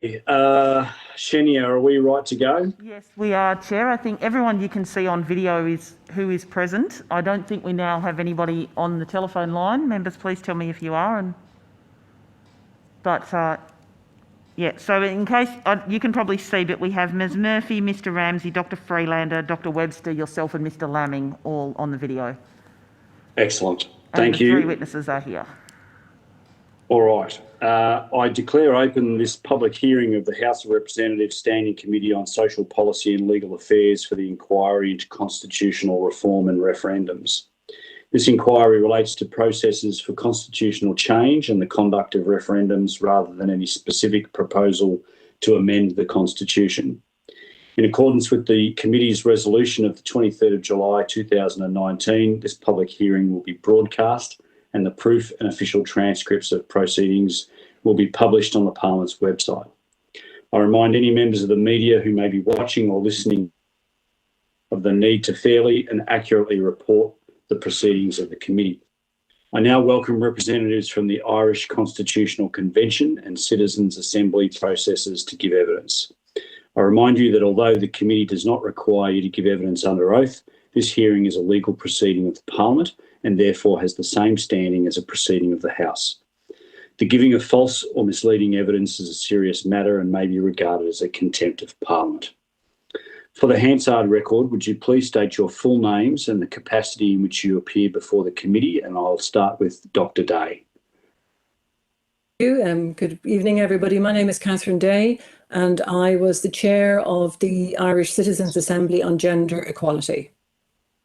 Shenia, are we right to go? Yes, we are, Chair. I think everyone you can see on video is who is present. I don't think we now have anybody on the telephone line. Members, please tell me if you are. Yeah, so in case, you can probably see, but we have Ms Murphy, Mr Ramsey, Dr Freelander, Dr Webster, yourself and Mr Lamming all on the video. Excellent. Thank you. And the 3 witnesses are here. All right. I declare open this public hearing of the House of Representatives Standing Committee on Social Policy and Legal Affairs for the inquiry into constitutional reform and referendums. This inquiry relates to processes for constitutional change and the conduct of referendums rather than any specific proposal to amend the Constitution. In accordance with the committee's resolution of the 23rd of July 2019, this public hearing will be broadcast and the proof and official transcripts of proceedings will be published on the Parliament's website. I remind any members of the media who may be watching or listening of the need to fairly and accurately report the proceedings of the committee. I now welcome representatives from the Irish Constitutional Convention and Citizens' Assembly processes to give evidence. I remind you that although the committee does not require you to give evidence under oath, this hearing is a legal proceeding of the Parliament and therefore has the same standing as a proceeding of the House. The giving of false or misleading evidence is a serious matter and may be regarded as a contempt of Parliament. For the Hansard record, would you please state your full names and the capacity in which you appear before the committee, and I'll start with Dr Day. Good evening, everybody. My name is Catherine Day, and I was the chair of the Irish Citizens' Assembly on Gender Equality.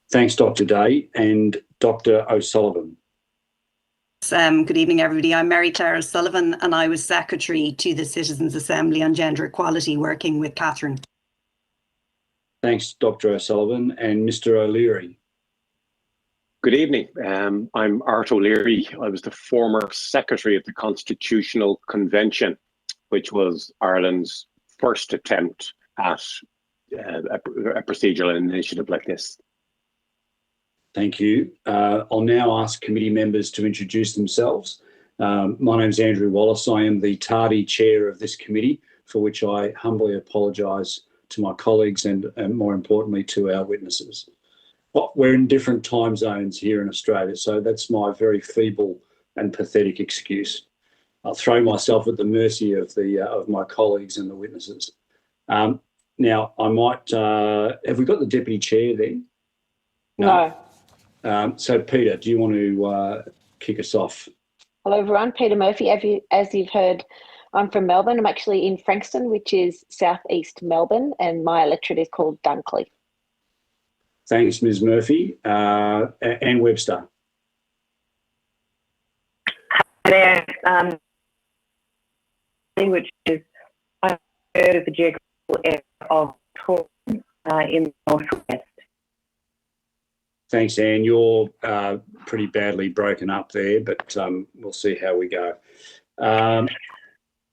Thanks, Dr Day. And Dr O'Sullivan. Good evening, everybody. I'm Mary Claire O'Sullivan, and I was secretary to the Citizens' Assembly on Gender Equality, working with Catherine. Thanks, Dr O'Sullivan. And Mr O'Leary. Good evening. I'm Art O'Leary. I was the former secretary of the Constitutional Convention, which was Ireland's first attempt at a procedural initiative like this. Thank you. I'll now ask committee members to introduce themselves. My name's Andrew Wallace. I am the tardy chair of this committee, for which I humbly apologise to my colleagues and more importantly to our witnesses. Well, we're in different time zones here in Australia, so that's my very feeble and pathetic excuse. I'll throw myself at the mercy of my colleagues and the witnesses. Now, I might have we got the deputy chair there? No. So, Peter, do you want to kick us off? Hello, everyone. Peter Murphy. As you've heard, I'm from Melbourne. I'm actually in Frankston, which is southeast Melbourne, and my electorate is called Dunkley. Thanks, Ms Murphy. Anne Webster. There, which is I heard of the geographical area of Torrens in the northwest. Thanks, Anne. You're pretty badly broken up there, but we'll see how we go.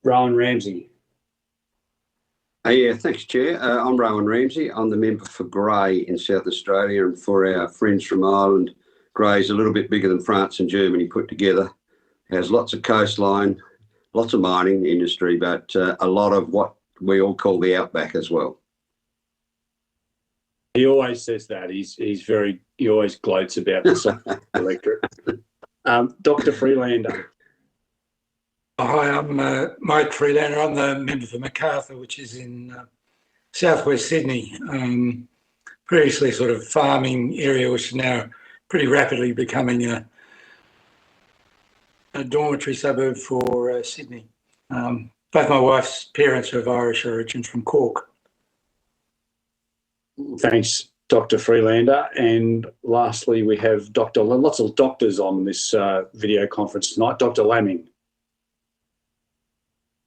Rowan Ramsey. Yeah, thanks, Chair. I'm Rowan Ramsey. I'm the member for Grey in South Australia, and for our friends from Ireland, Grey's a little bit bigger than France and Germany put together. Has lots of coastline, lots of mining industry, but a lot of what we all call the outback as well. He always says that. He always gloats about the electorate. Dr. Freelander. Hi, I'm Mike Freelander. I'm the member for Macarthur, which is in southwest Sydney. Previously sort of farming area, which is now pretty rapidly becoming a dormitory suburb for Sydney. Both my wife's parents are of Irish origin, from Cork. Thanks, Dr. Freelander. And lastly, we have lots of doctors on this video conference tonight. Dr. Lamming.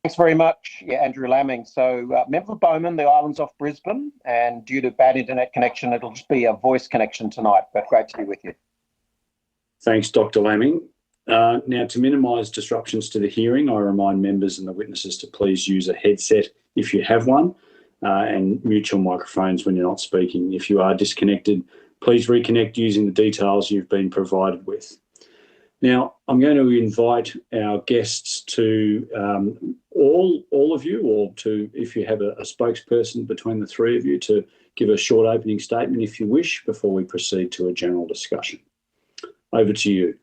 Thanks very much. Yeah, Andrew Lamming. So, member for Bowman, the island's off Brisbane, and due to bad internet connection, it'll just be a voice connection tonight, but great to be with you. Thanks, Dr. Lamming. Now, to minimise disruptions to the hearing, I remind members and the witnesses to please use a headset if you have one, and mute your microphones when you're not speaking. If you are disconnected, please reconnect using the details you've been provided with. Now, I'm going to invite our guests to all of you, or to, if you have a spokesperson between the three of you, to give a short opening statement if you wish before we proceed to a general discussion. Over to you.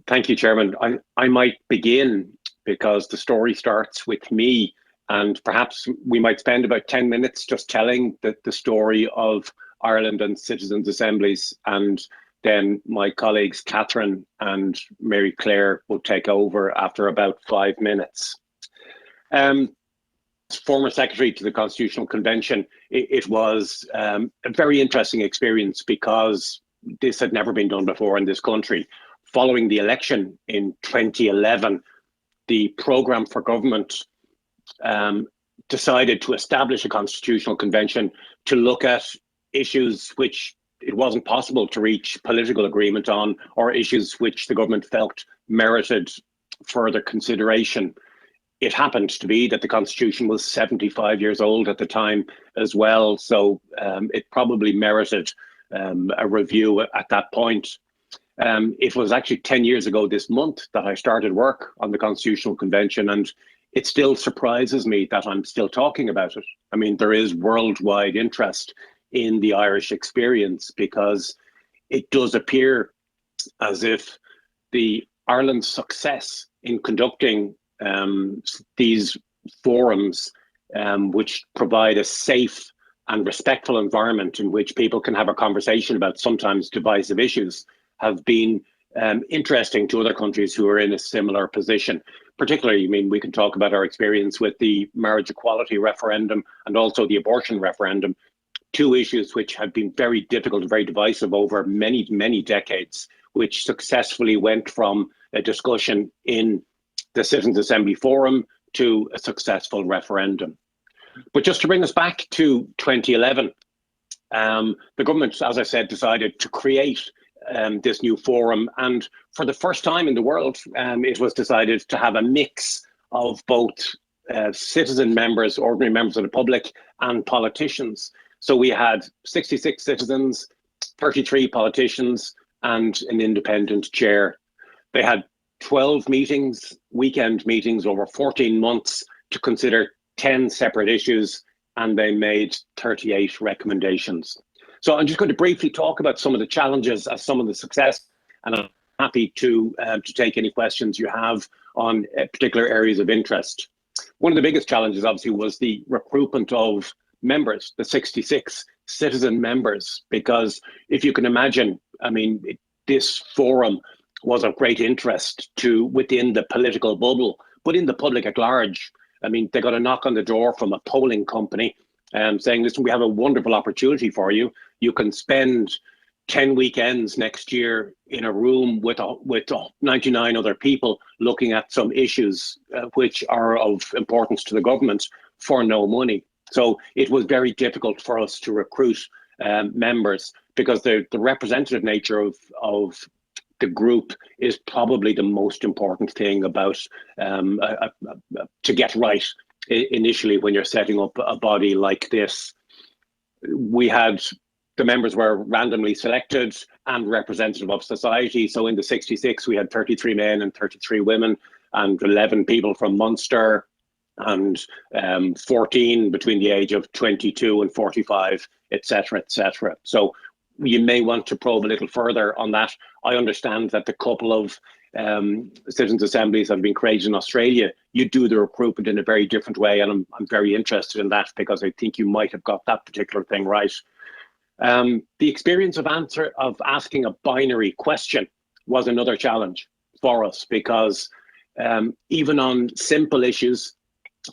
Thank you, Chairman. I might begin because the story starts with me, and perhaps we might spend about 10 minutes just telling the story of Ireland and citizens' assemblies, and then my colleagues Catherine and Mary Claire will take over after about 5 minutes. Former secretary to the Constitutional Convention, it was a very interesting experience because this had never been done before in this country. Following the election in 2011, the programme for government decided to establish a Constitutional Convention to look at issues which it wasn't possible to reach political agreement on, or issues which the government felt merited further consideration. It happened to be that the Constitution was 75 years old at the time as well, so it probably merited a review at that point. It was actually 10 years ago this month that I started work on the Constitutional Convention, and it still surprises me that I'm still talking about it. I mean, there is worldwide interest in the Irish experience because it does appear as if the Ireland's success in conducting these forums, which provide a safe and respectful environment in which people can have a conversation about sometimes divisive issues, have been interesting to other countries who are in a similar position. Particularly, I mean, we can talk about our experience with the marriage equality referendum and also the abortion referendum, two issues which have been very difficult and very divisive over many, many decades, which successfully went from a discussion in the Citizens' Assembly Forum to a successful referendum. But just to bring us back to 2011, the government, as I said, decided to create this new forum, and for the first time in the world, it was decided to have a mix of both citizen members, ordinary members of the public, and politicians. So we had 66 citizens, 33 politicians, and an independent chair. They had 12 meetings, weekend meetings over 14 months to consider 10 separate issues, and they made 38 recommendations. So I'm just going to briefly talk about some of the challenges as some of the success, and I'm happy to take any questions you have on particular areas of interest. One of the biggest challenges, obviously, was the recruitment of members, the 66 citizen members, because if you can imagine, I mean, this forum was of great interest to within the political bubble, but in the public at large. I mean, they got a knock on the door from a polling company saying, listen, we have a wonderful opportunity for you. You can spend 10 weekends next year in a room with 99 other people looking at some issues which are of importance to the government for no money. So it was very difficult for us to recruit members because the representative nature of the group is probably the most important thing about to get right initially when you're setting up a body like this. The members were randomly selected and representative of society. So in the 66, we had 33 men and 33 women and 11 people from Munster and 14 between the age of 22 and 45, etc., etc. So you may want to probe a little further on that. I understand that the couple of citizens' assemblies have been created in Australia. You do the recruitment in a very different way, and I'm very interested in that because I think you might have got that particular thing right. The experience of asking a binary question was another challenge for us because even on simple issues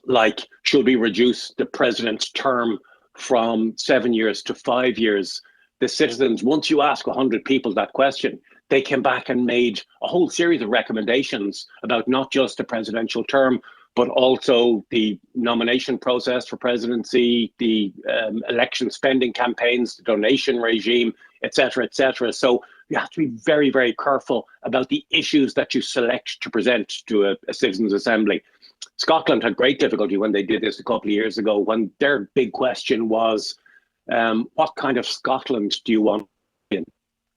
like should we reduce the president's term from 7 years to 5 years, the citizens, once you ask 100 people that question, they came back and made a whole series of recommendations about not just the presidential term, but also the nomination process for presidency, the election spending campaigns, the donation regime, etc., etc. So you have to be very, very careful about the issues that you select to present to a citizens' assembly. Scotland had great difficulty when they did this a couple of years ago, when their big question was, what kind of Scotland do you want in?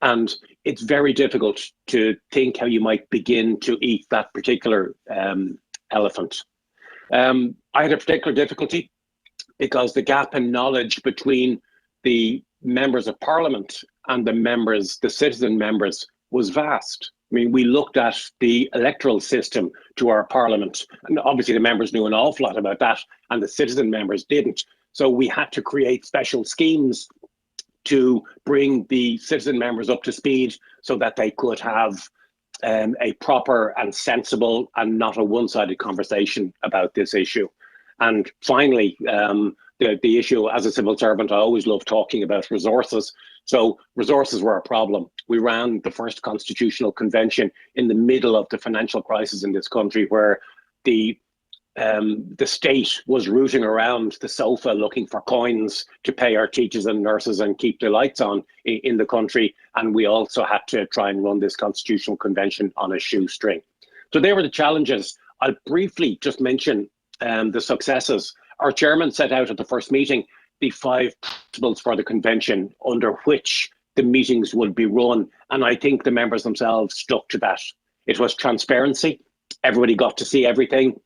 And it's very difficult to think how you might begin to eat that particular elephant. I had a particular difficulty because the gap in knowledge between the members of parliament and the citizen members, was vast. I mean, we looked at the electoral system to our parliament, and obviously the members knew an awful lot about that, and the citizen members didn't. So we had to create special schemes to bring the citizen members up to speed so that they could have a proper and sensible and not a one-sided conversation about this issue. And finally, the issue, as a civil servant, I always love talking about resources. So resources were a problem. We ran the first constitutional convention in the middle of the financial crisis in this country, where the state was rooting around the sofa looking for coins to pay our teachers and nurses and keep the lights on in the country. And we also had to try and run this constitutional convention on a shoestring. So they were the challenges. I'll briefly just mention the successes. Our chairman set out at the first meeting the 5 principles for the convention under which the meetings would be run. And I think the members themselves stuck to that. It was transparency. Everybody got to see everything.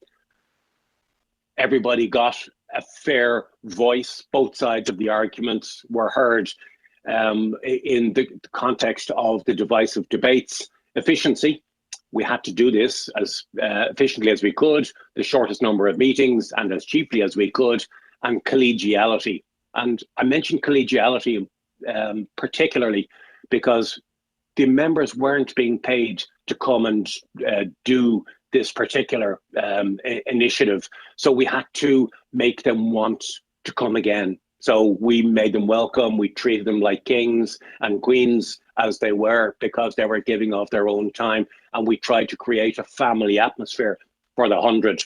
Everybody got a fair voice. Both sides of the arguments were heard in the context of the divisive debates. Efficiency. We had to do this as efficiently as we could, the shortest number of meetings and as cheaply as we could, and collegiality. And I mentioned collegiality particularly because the members weren't being paid to come and do this particular initiative. So we had to make them want to come again. So we made them welcome. We treated them like kings and queens as they were, because they were giving of their own time. And we tried to create a family atmosphere for the 100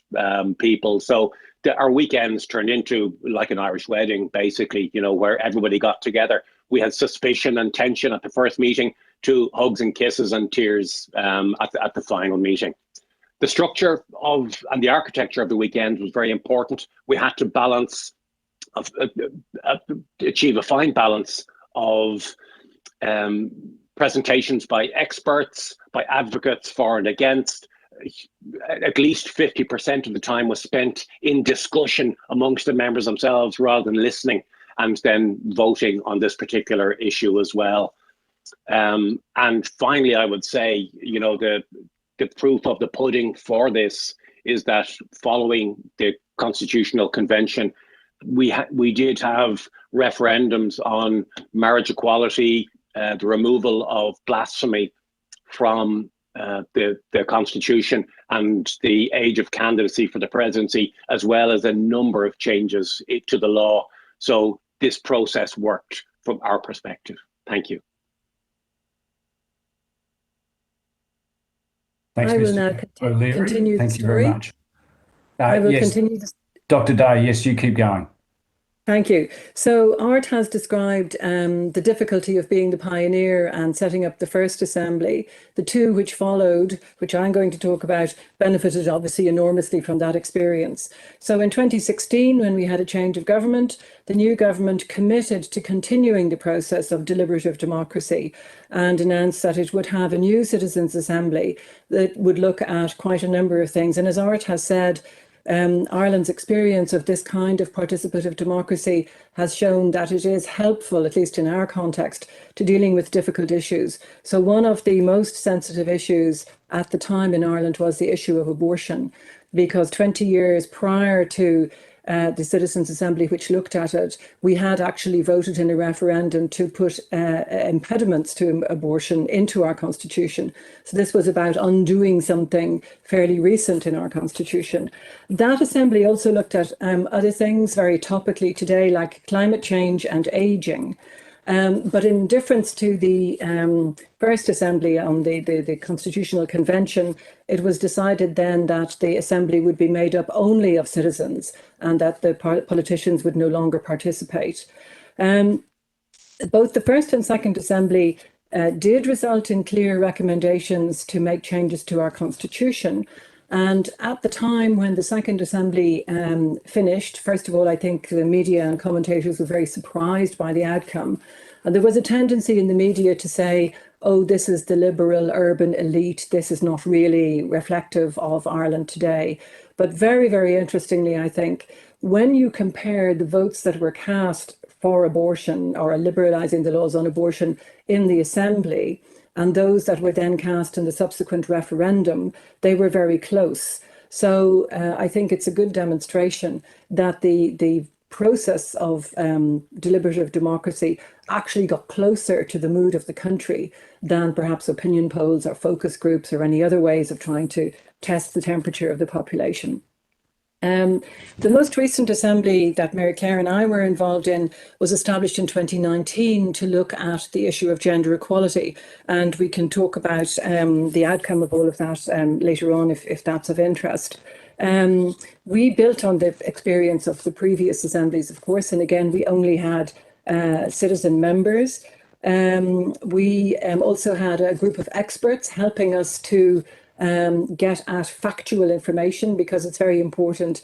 people. So our weekends turned into like an Irish wedding, basically, you know, where everybody got together. We had suspicion and tension at the first meeting to hugs and kisses and tears at the final meeting. The structure of and the architecture of the weekend was very important. We had to balance, achieve a fine balance of presentations by experts, by advocates for and against. At least 50% of the time was spent in discussion amongst the members themselves rather than listening and then voting on this particular issue as well. And finally, I would say, you know, the proof of the pudding for this is that following the Constitutional Convention, we did have referendums on marriage equality, the removal of blasphemy from the Constitution, and the age of candidacy for the presidency, as well as a number of changes to the law. So this process worked from our perspective. Thank you. Thanks, I will Mr. now O'Leary. continue Thank the you very story. much. I will yes, continue this. Dr. Day, yes, you keep going. Thank you. So Art has described the difficulty of being the pioneer and setting up the first assembly. The two which followed, which I'm going to talk about, benefited obviously enormously from that experience. So in 2016, when we had a change of government, the new government committed to continuing the process of deliberative democracy and announced that it would have a new citizens' assembly that would look at quite a number of things. And as Art has said, Ireland's experience of this kind of participative democracy has shown that it is helpful, at least in our context, to dealing with difficult issues. So one of the most sensitive issues at the time in Ireland was the issue of abortion, because 20 years prior to the Citizens' Assembly, which looked at it, we had actually voted in a referendum to put impediments to abortion into our constitution. So this was about undoing something fairly recent in our constitution. That assembly also looked at other things very topically today, like climate change and ageing. But in difference to the first assembly on the Constitutional Convention, it was decided then that the assembly would be made up only of citizens and that the politicians would no longer participate. Both the first and second assembly did result in clear recommendations to make changes to our constitution. And at the time when the second assembly finished, first of all, I think the media and commentators were very surprised by the outcome. And there was a tendency in the media to say, oh, this is the liberal urban elite, this is not really reflective of Ireland today. But very, very interestingly, I think, when you compare the votes that were cast for abortion or liberalising the laws on abortion in the Assembly and those that were then cast in the subsequent referendum, they were very close. So I think it's a good demonstration that the process of deliberative democracy actually got closer to the mood of the country than perhaps opinion polls or focus groups or any other ways of trying to test the temperature of the population. The most recent assembly that Mary Claire and I were involved in was established in 2019 to look at the issue of gender equality. And we can talk about the outcome of all of that later on if that's of interest. We built on the experience of the previous assemblies, of course, and again, we only had citizen members. We also had a group of experts helping us to get at factual information, because it's very important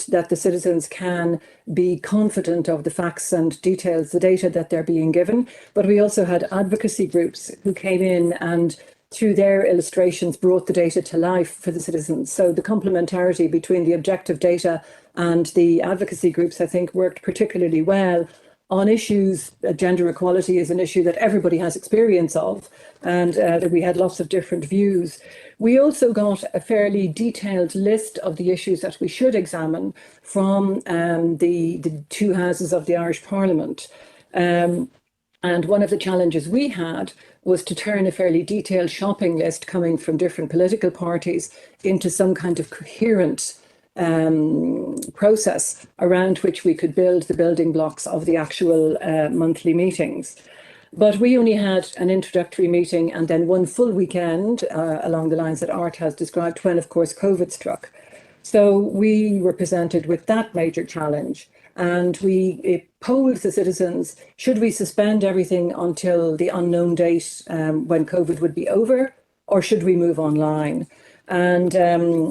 that the citizens can be confident of the facts and details, the data that they're being given. But we also had advocacy groups who came in and through their illustrations brought the data to life for the citizens. So the complementarity between the objective data and the advocacy groups, I think, worked particularly well on issues. Gender equality is an issue that everybody has experience of, and that we had lots of different views. We also got a fairly detailed list of the issues that we should examine from the two houses of the Irish Parliament. And one of the challenges we had was to turn a fairly detailed shopping list coming from different political parties into some kind of coherent process around which we could build the building blocks of the actual monthly meetings. But we only had an introductory meeting and then one full weekend along the lines that Art has described, when, of course, COVID struck. So we were presented with that major challenge, and we polled the citizens, should we suspend everything until the unknown date when COVID would be over, or should we move online? And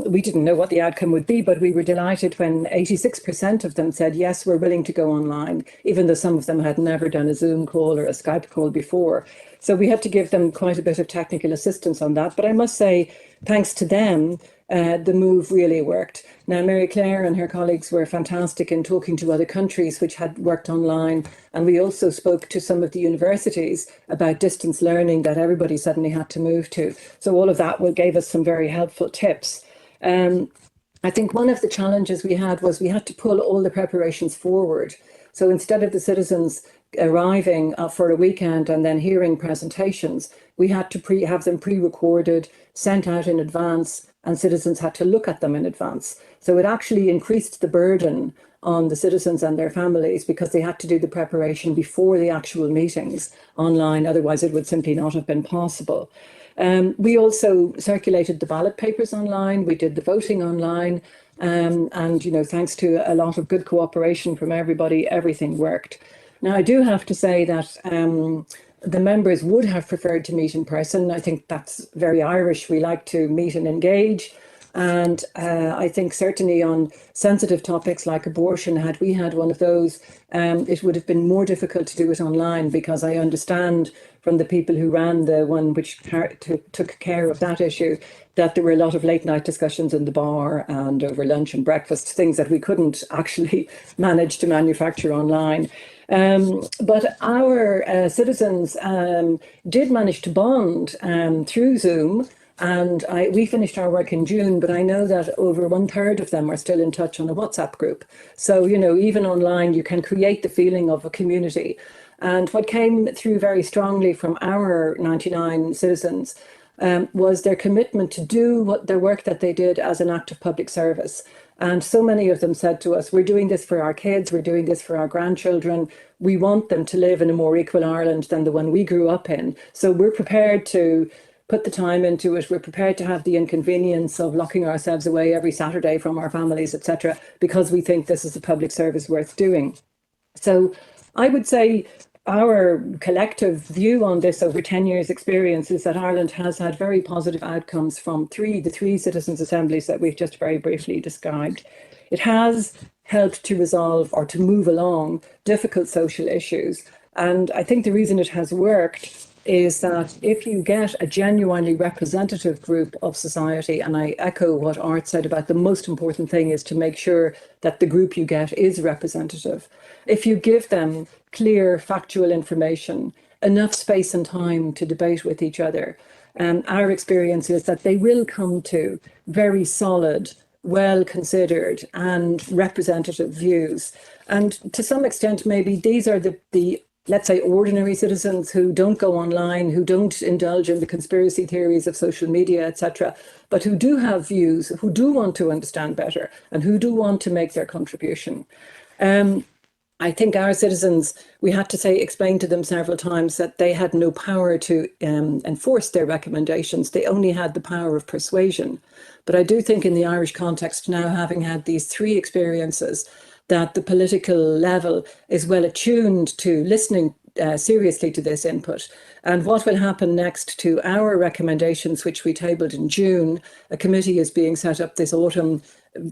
we didn't know what the outcome would be, but we were delighted when 86% of them said, yes, we're willing to go online, even though some of them had never done a Zoom call or a Skype call before. So we had to give them quite a bit of technical assistance on that. But I must say, thanks to them, the move really worked. Now, Mary Claire and her colleagues were fantastic in talking to other countries which had worked online. And we also spoke to some of the universities about distance learning that everybody suddenly had to move to. So all of that gave us some very helpful tips. I think one of the challenges we had was we had to pull all the preparations forward. So instead of the citizens arriving for a weekend and then hearing presentations, we had to have them pre-recorded, sent out in advance, and citizens had to look at them in advance. So it actually increased the burden on the citizens and their families because they had to do the preparation before the actual meetings online. Otherwise, it would simply not have been possible. We also circulated the ballot papers online. We did the voting online. And, you know, thanks to a lot of good cooperation from everybody, everything worked. Now, I do have to say that the members would have preferred to meet in person. I think that's very Irish. We like to meet and engage. And I think certainly on sensitive topics like abortion, had we had one of those, it would have been more difficult to do it online, because I understand from the people who ran the one which took care of that issue, that there were a lot of late night discussions in the bar and over lunch and breakfast, things that we couldn't actually manage to manufacture online. But our citizens did manage to bond through Zoom. And we finished our work in June, but I know that over 1/3 of them are still in touch on a WhatsApp group. So, you know, even online, you can create the feeling of a community. And what came through very strongly from our 99 citizens was their commitment to do their work that they did as an act of public service. And so many of them said to us, we're doing this for our kids, we're doing this for our grandchildren. We want them to live in a more equal Ireland than the one we grew up in. So we're prepared to put the time into it. We're prepared to have the inconvenience of locking ourselves away every Saturday from our families, etc., because we think this is a public service worth doing. So I would say our collective view on this over 10 years' experience is that Ireland has had very positive outcomes from the three citizens' assemblies that we've just very briefly described. It has helped to resolve or to move along difficult social issues. And I think the reason it has worked is that if you get a genuinely representative group of society, and I echo what Art said about the most important thing is to make sure that the group you get is representative. If you give them clear factual information, enough space and time to debate with each other, our experience is that they will come to very solid, well considered and representative views. And to some extent, maybe these are the let's say, ordinary citizens who don't go online, who don't indulge in the conspiracy theories of social media, etc., but who do have views, who do want to understand better, and who do want to make their contribution. I think our citizens, we had to explain to them several times that they had no power to enforce their recommendations. They only had the power of persuasion. But I do think in the Irish context now, having had these three experiences, that the political level is well attuned to listening seriously to this input. And what will happen next to our recommendations, which we tabled in June, a committee is being set up this autumn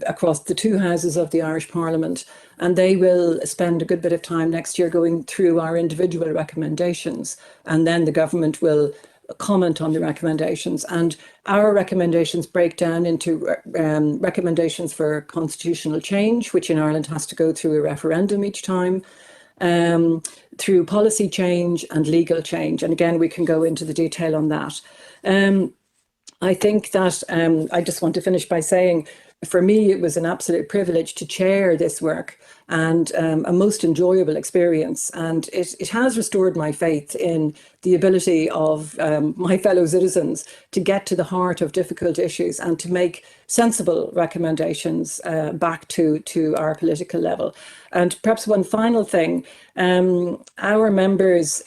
across the two houses of the Irish Parliament, and they will spend a good bit of time next year going through our individual recommendations, and then the government will comment on the recommendations. And our recommendations break down into recommendations for constitutional change, which in Ireland has to go through a referendum each time, through policy change and legal change. And again, we can go into the detail on that. I think that I just want to finish by saying, for me, it was an absolute privilege to chair this work and a most enjoyable experience. And it has restored my faith in the ability of my fellow citizens to get to the heart of difficult issues and to make sensible recommendations back to our political level. And perhaps one final thing, our members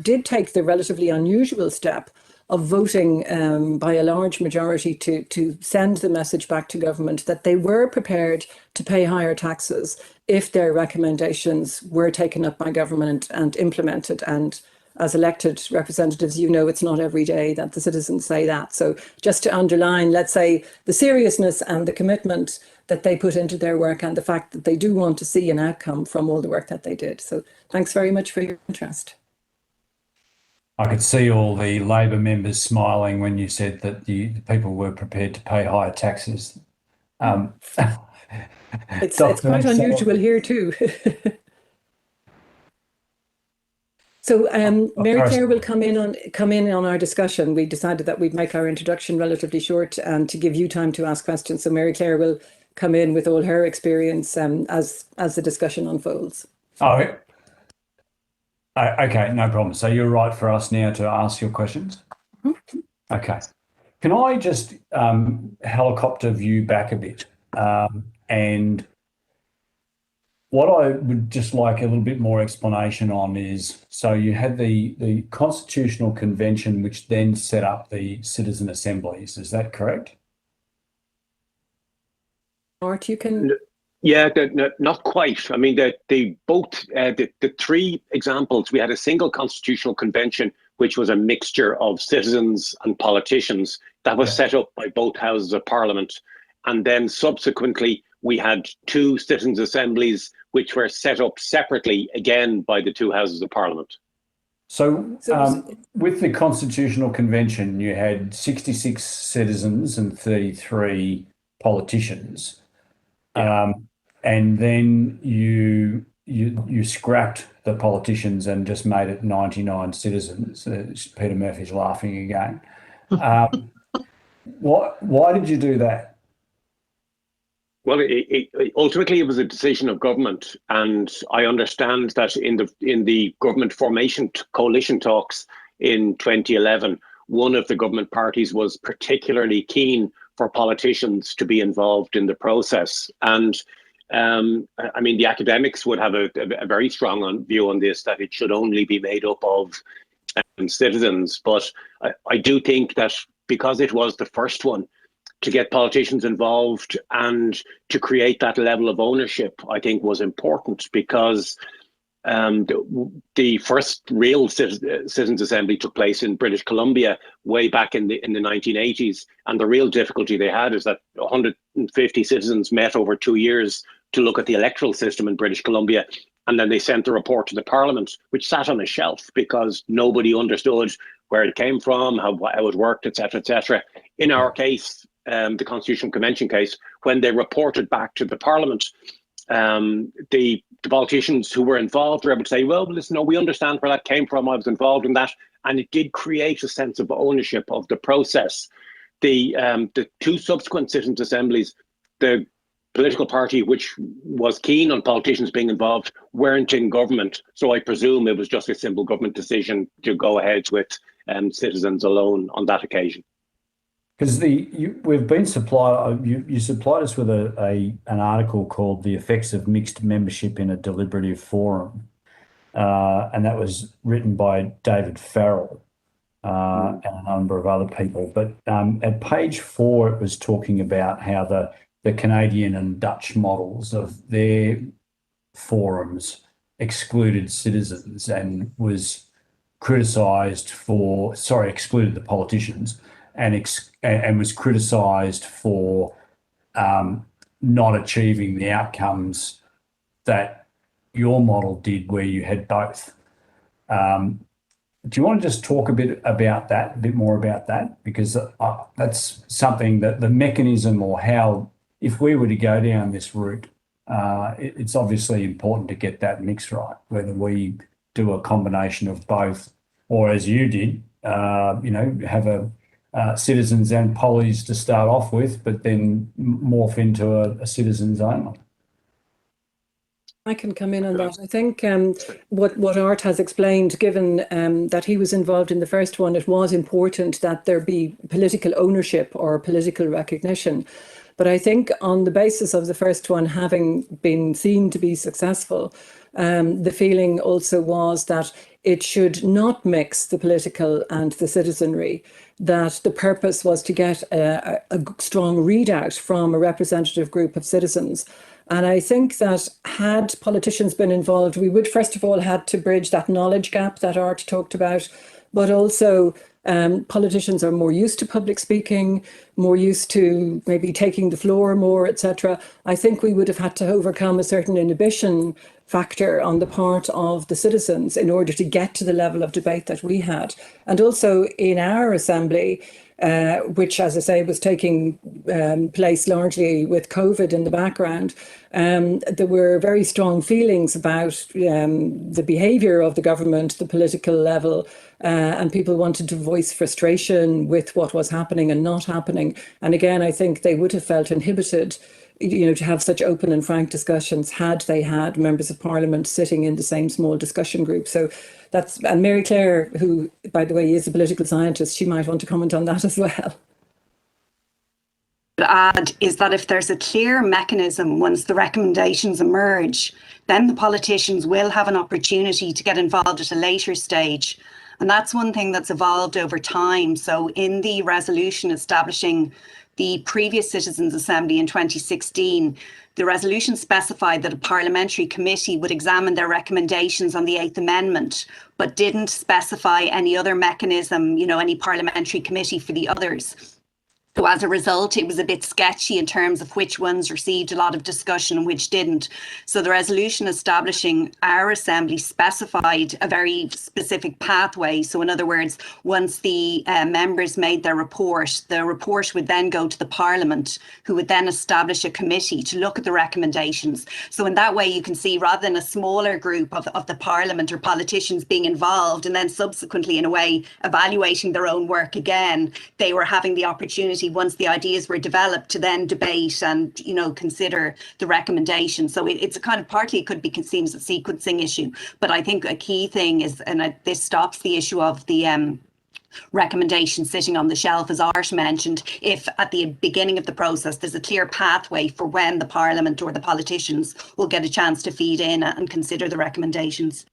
did take the relatively unusual step of voting by a large majority to send the message back to government that they were prepared to pay higher taxes if their recommendations were taken up by government and implemented. And as elected representatives, you know, it's not every day that the citizens say that. So just to underline, let's say, the seriousness and the commitment that they put into their work and the fact that they do want to see an outcome from all the work that they did. So thanks very much for your interest. I could see all the Labor members smiling when you said that the people were prepared to pay higher taxes. It's quite unusual here too. So Mary Claire will come in on our discussion. We decided that we'd make our introduction relatively short and to give you time to ask questions. So Mary Claire will come in with all her experience as the discussion unfolds. Oh, okay, no problem. So you're right for us now to ask your questions? Mm-hmm. Okay. Can I just helicopter view back a bit? And what I would just like a little bit more explanation on is, so you had the Constitutional Convention, which then set up the citizen assemblies. Is that correct? Art, you can... Yeah, not quite. I mean, the three examples, we had a single constitutional convention, which was a mixture of citizens and politicians that was set up by both houses of parliament. And then subsequently, we had two citizens' assemblies, which were set up separately, again, by the two houses of parliament. So with the Constitutional Convention, you had 66 citizens and 33 politicians. And then you scrapped the politicians and just made it 99 citizens. Peter Murphy's laughing again. Why did you do that? Well, ultimately it was a decision of government, and I understand that in the government formation coalition talks in 2011, one of the government parties was particularly keen for politicians to be involved in the process. And I mean, the academics would have a very strong view on this, that it should only be made up of citizens. But I do think that because it was the first one to get politicians involved and to create that level of ownership, I think was important, because the first real citizens' assembly took place in British Columbia way back in the 1980s, and the real difficulty they had is that 150 citizens met over 2 years to look at the electoral system in British Columbia, And then they sent the report to the Parliament, which sat on a shelf because nobody understood where it came from, how it worked, etc., etc. In our case, the Constitutional Convention case, when they reported back to the Parliament, the politicians who were involved were able to say, well, listen, no, we understand where that came from. I was involved in that. And it did create a sense of ownership of the process. The two subsequent citizens' assemblies, the political party which was keen on politicians being involved weren't in government. So I presume it was just a simple government decision to go ahead with citizens alone on that occasion. Because we've been supplied, you supplied us with an article called "The Effects of Mixed Membership in a Deliberative Forum," and that was written by David Farrell and a number of other people. But at page 4, it was talking about how the Canadian and Dutch models of their forums excluded citizens and was criticised for, excluded the politicians and was criticised for not achieving the outcomes that your model did, where you had both. Do you want to just talk a bit more about that? Because that's something that the mechanism, or how, if we were to go down this route, it's obviously important to get that mix right, whether we do a combination of both, or as you did, have a citizens and pollies to start off with, but then morph into a citizens only. I can come in on that. I think what Art has explained, given that he was involved in the first one, it was important that there be political ownership or political recognition. But I think on the basis of the first one having been seen to be successful, the feeling also was that it should not mix the political and the citizenry, that the purpose was to get a strong readout from a representative group of citizens. And I think that had politicians been involved, we would first of all had to bridge that knowledge gap that Art talked about, but also politicians are more used to public speaking, more used to maybe taking the floor more, etc. I think we would have had to overcome a certain inhibition factor on the part of the citizens in order to get to the level of debate that we had. And also in our assembly, which, as I say, was taking place largely with COVID in the background, there were very strong feelings about the behaviour of the government, the political level, and people wanted to voice frustration with what was happening and not happening. And again, I think they would have felt inhibited, to have such open and frank discussions had they had members of Parliament sitting in the same small discussion group. So and Mary Claire, who, by the way, is a political scientist, she might want to comment on that as well. To add is that if there's a clear mechanism once the recommendations emerge, then the politicians will have an opportunity to get involved at a later stage. And that's one thing that's evolved over time. So in the resolution establishing the previous Citizens' Assembly in 2016, the resolution specified that a parliamentary committee would examine their recommendations on the 8th Amendment, but didn't specify any other mechanism, any parliamentary committee for the others. So as a result, it was a bit sketchy in terms of which ones received a lot of discussion and which didn't. So the resolution establishing our assembly specified a very specific pathway. So in other words, once the members made their report, the report would then go to the Parliament, who would then establish a committee to look at the recommendations. So in that way, you can see, rather than a smaller group of the Parliament or politicians being involved and then subsequently, in a way, evaluating their own work again, they were having the opportunity, once the ideas were developed, to then debate and consider the recommendations. So it's a kind of, partly it could be seen as a sequencing issue, but I think a key thing is, and this stops the issue of the recommendation sitting on the shelf, as Art mentioned, if at the beginning of the process there's a clear pathway for when the Parliament or the politicians will get a chance to feed in and consider the recommendations.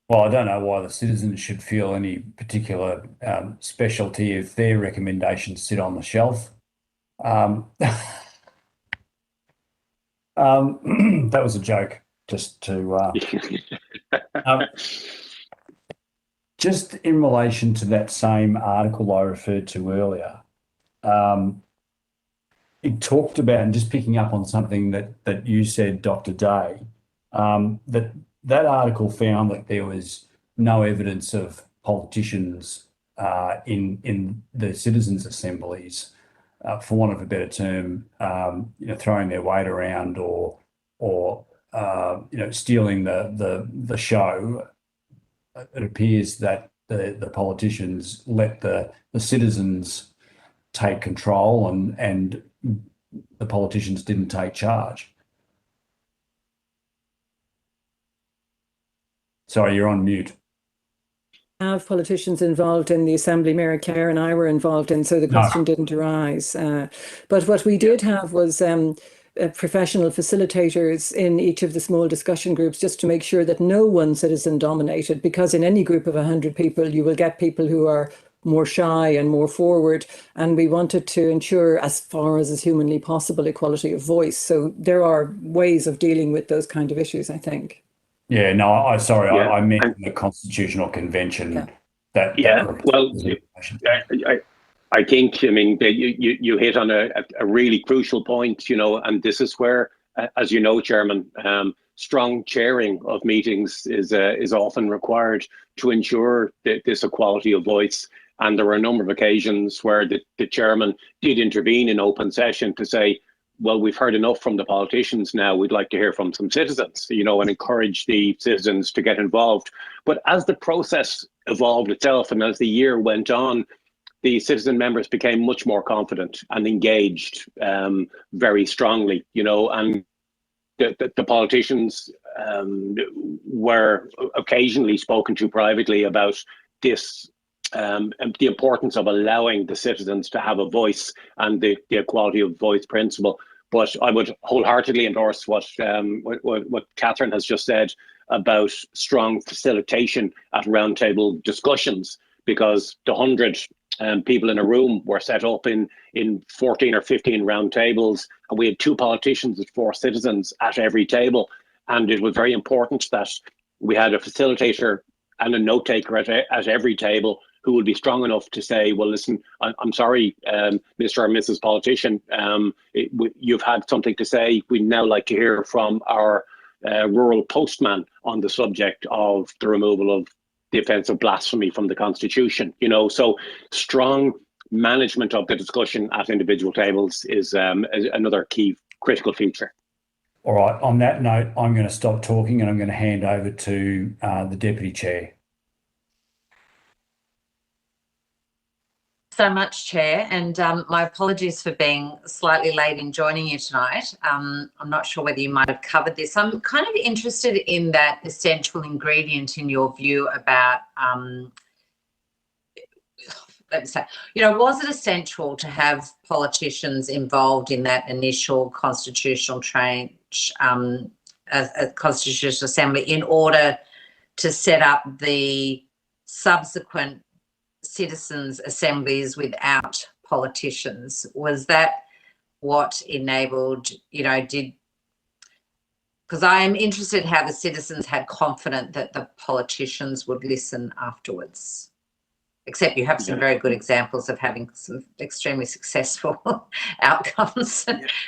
Well, I don't know why the citizens should feel any particular specialty if their recommendations sit on the shelf. That was a joke, just to... just in relation to that same article I referred to earlier, it talked about, and just picking up on something that you said, Dr. Day, that article found that there was no evidence of politicians in the citizens' assemblies, for want of a better term, throwing their weight around or stealing the show. It appears that the politicians let the citizens take control and the politicians didn't take charge. Sorry, you're on mute. Have politicians involved in the assembly. Mayor Clare and I were involved in, so the question didn't arise. But what we did have was professional facilitators in each of the small discussion groups, just to make sure that no one citizen dominated, because in any group of 100 people, you will get people who are more shy and more forward. And we wanted to ensure, as far as is humanly possible, equality of voice. So there are ways of dealing with those kind of issues, I think. Yeah, no, I meant the Constitutional Convention. I think, I mean, you hit on a really crucial point, and this is where, as you know, Chairman, strong chairing of meetings is often required to ensure this equality of voice. And there were a number of occasions where the chairman did intervene in open session to say, well, we've heard enough from the politicians now, we'd like to hear from some citizens, and encourage the citizens to get involved. But as the process evolved itself and as the year went on, the citizen members became much more confident and engaged very strongly, and the politicians were occasionally spoken to privately about this, the importance of allowing the citizens to have a voice and the equality of voice principle. But I would wholeheartedly endorse what Catherine has just said about strong facilitation at roundtable discussions, because the 100 people in a room were set up in 14 or 15 round tables, and we had 2 politicians and 4 citizens at every table. And it was very important that we had a facilitator and a note taker at every table who would be strong enough to say, well, listen, I'm sorry, Mr. or Mrs. Politician, you've had something to say. We'd now like to hear from our rural postman on the subject of the removal of the offence of blasphemy from the Constitution. So strong management of the discussion at individual tables is another key critical feature. All right, on that note, I'm going to stop talking and I'm going to hand over to the Deputy Chair. So much, Chair, and my apologies for being slightly late in joining you tonight. I'm not sure whether you might have covered this. I'm kind of interested in that essential ingredient in your view about, let's say, was it essential to have politicians involved in that initial constitutional change, a constitutional assembly, in order to set up the subsequent citizens' assemblies without politicians? Was that what enabled, because I am interested how the citizens had confidence that the politicians would listen afterwards. Except you have some very good examples of having some extremely successful outcomes,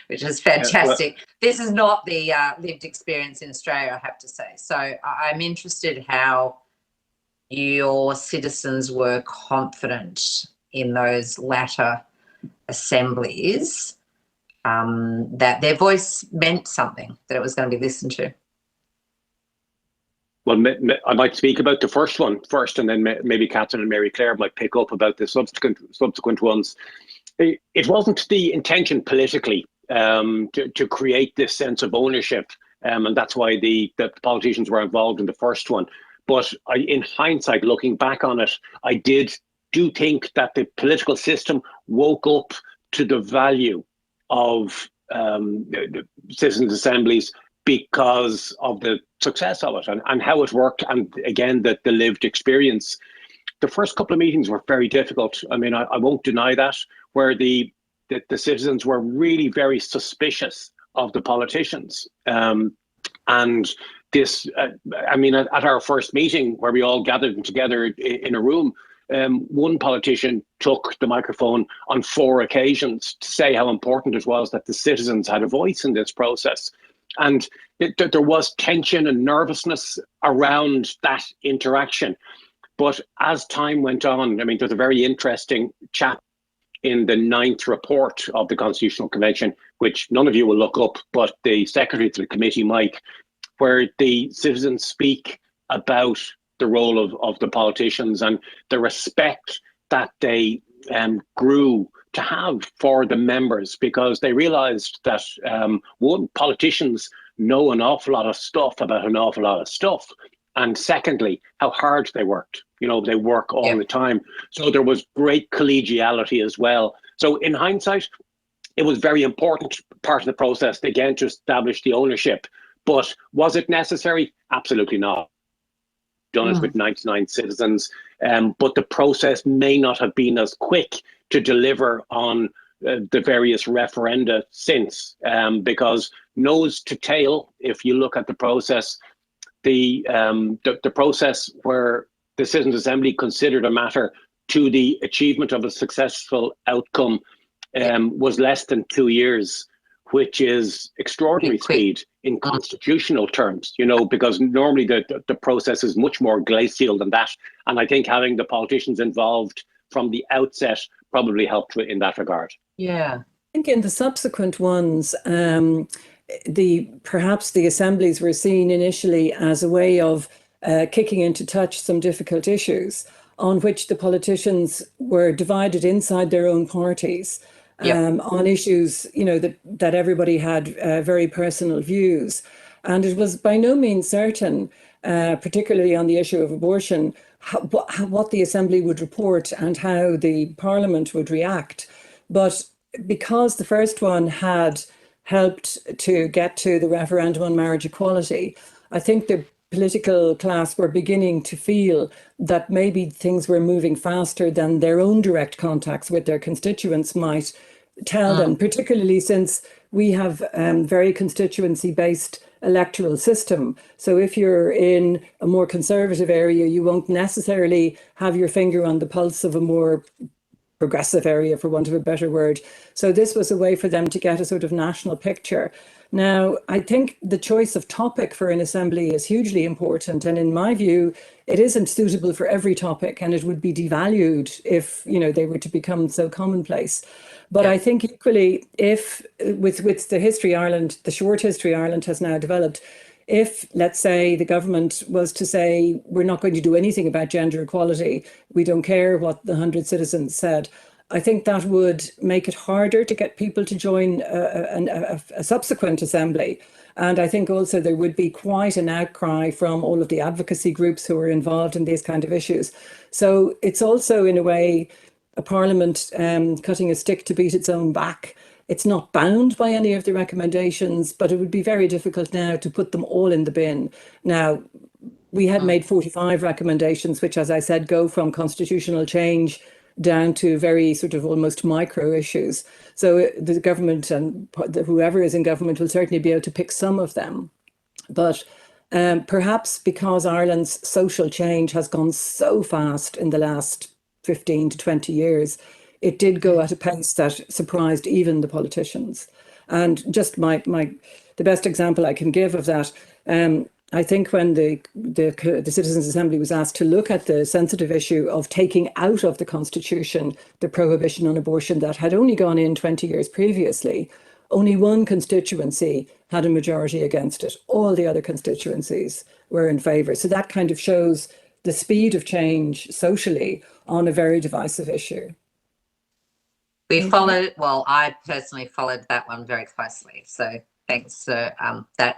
which is fantastic. This is not the lived experience in Australia, I have to say. So I'm interested how your citizens were confident in those latter assemblies, that their voice meant something, that it was going to be listened to. Well, I might speak about the first one first, and then maybe Catherine and Mary Clare might pick up about the subsequent ones. It wasn't the intention politically to create this sense of ownership, and that's why the politicians were involved in the first one. But in hindsight, looking back on it, I do think that the political system woke up to the value of the citizens' assemblies because of the success of it and how it worked, and again, the lived experience. The first couple of meetings were very difficult. I mean, I won't deny that, where the citizens were really very suspicious of the politicians. And this, I mean, at our first meeting where we all gathered together in a room, one politician took the microphone on 4 occasions to say how important it was that the citizens had a voice in this process. And there was tension and nervousness around that interaction. But as time went on, I mean, there's a very interesting chapter in the 9th report of the Constitutional Convention, which none of you will look up, but the Secretary to the committee, Mike, where the citizens speak about the role of the politicians and the respect that they grew to have for the members, because they realised that one, politicians know an awful lot of stuff about an awful lot of stuff. And secondly, how hard they worked. You know, they work all the time. So there was great collegiality as well. So in hindsight, it was very important part of the process, again, to establish the ownership. But was it necessary? Absolutely not. Done it with 99 citizens. But the process may not have been as quick to deliver on the various referenda since, because nose to tail, if you look at the process, the process where the Citizens' Assembly considered a matter to the achievement of a successful outcome was less than 2 years, which is extraordinary speed in constitutional terms, you know, because normally the process is much more glacial than that. And I think having the politicians involved from the outset probably helped in that regard. Yeah. I think in the subsequent ones, perhaps the assemblies were seen initially as a way of kicking into touch some difficult issues on which the politicians were divided inside their own parties. On issues, you know, that everybody had very personal views. And it was by no means certain, particularly on the issue of abortion, what the Assembly would report and how the Parliament would react. But because the first one had helped to get to the referendum on marriage equality, I think the political class were beginning to feel that maybe things were moving faster than their own direct contacts with their constituents might tell them, particularly since we have very constituency-based electoral system. So if you're in a more conservative area, you won't necessarily have your finger on the pulse of a more progressive area, for want of a better word. So this was a way for them to get a sort of national picture. Now, I think the choice of topic for an assembly is hugely important. And in my view, it isn't suitable for every topic, and it would be devalued if, you know, they were to become so commonplace. But I think equally, if with the history Ireland, the short history Ireland has now developed, if, let's say, the government was to say, we're not going to do anything about gender equality, we don't care what the 100 citizens said, I think that would make it harder to get people to join a subsequent assembly. And I think also there would be quite an outcry from all of the advocacy groups who are involved in these kind of issues. So it's also, in a way, a parliament cutting a stick to beat its own back. It's not bound by any of the recommendations, but it would be very difficult now to put them all in the bin. Now, we had made 45 recommendations, which, as I said, go from constitutional change down to very sort of almost micro issues. So the government and whoever is in government will certainly be able to pick some of them. But perhaps because Ireland's social change has gone so fast in the last 15 to 20 years, it did go at a pace that surprised even the politicians. And just the best example I can give of that, I think when the Citizens' Assembly was asked to look at the sensitive issue of taking out of the Constitution the prohibition on abortion that had only gone in 20 years previously, only one constituency had a majority against it. All the other constituencies were in favour. So that kind of shows the speed of change socially on a very divisive issue. We followed, well, I personally followed that one very closely. So thanks for that.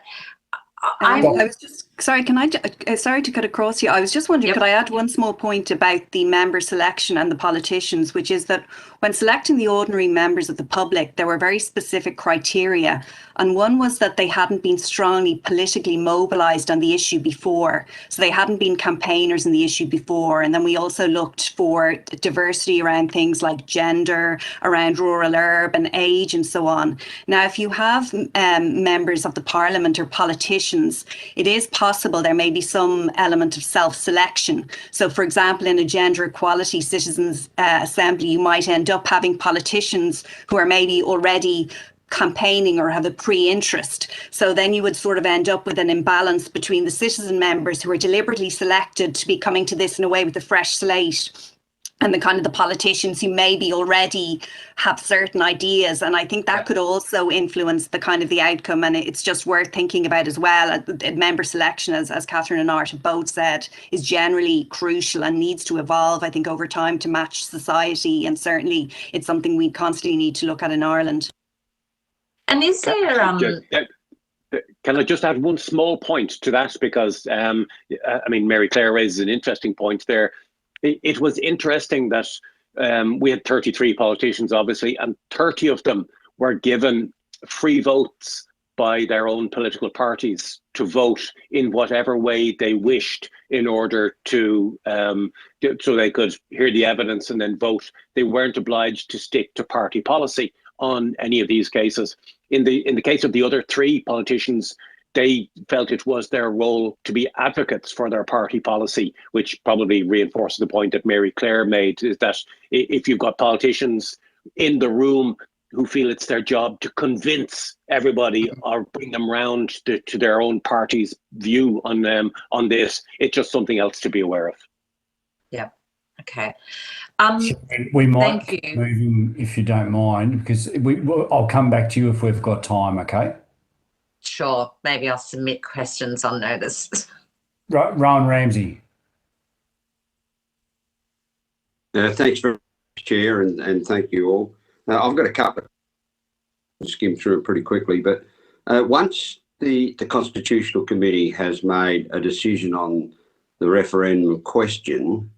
I was just sorry. Can I? Sorry to cut across you. I was just wondering, could I add one small point about the member selection and the politicians, which is that when selecting the ordinary members of the public, there were very specific criteria, and one was that they hadn't been strongly politically mobilised on the issue before, so they hadn't been campaigners on the issue before. And then we also looked for diversity around things like gender, around rural, urban, age, and so on. Now, if you have members of the Parliament or politicians politicians, it is possible there may be some element of self-selection. So, for example, in a gender equality citizens assembly, you might end up having politicians who are maybe already campaigning or have a pre-interest. So then you would sort of end up with an imbalance between the citizen members who are deliberately selected to be coming to this in a way with a fresh slate, and the kind of the politicians who maybe already have certain ideas. And I think that could also influence the kind of the outcome. And it's just worth thinking about as well. Member selection, as Catherine and Art have both said, is generally crucial and needs to evolve, I think, over time to match society. And certainly it's something we constantly need to look at in Ireland. And is there Can I just add one small point to that? Because I mean, Mary Claire raises an interesting point there. It was interesting that we had 33 politicians, obviously, and 30 of them were given free votes by their own political parties to vote in whatever way they wished in order to, so they could hear the evidence and then vote. They weren't obliged to stick to party policy on any of these cases. In the case of the other 3 politicians, they felt it was their role to be advocates for their party policy, which probably reinforces the point that Mary Claire made, is that if you've got politicians in the room who feel it's their job to convince everybody or bring them round to their own party's view on this, it's just something else to be aware of. Yeah. Okay. We might thank keep you. moving if you don't mind, because I'll come back to you if we've got time, okay? Sure. Maybe I'll submit questions on notice. Rowan Ramsey. Thanks very much, Chair, and thank you all. I've got a couple. I'll skim through it pretty quickly, but once the Constitutional Committee has made a decision on the referendum question,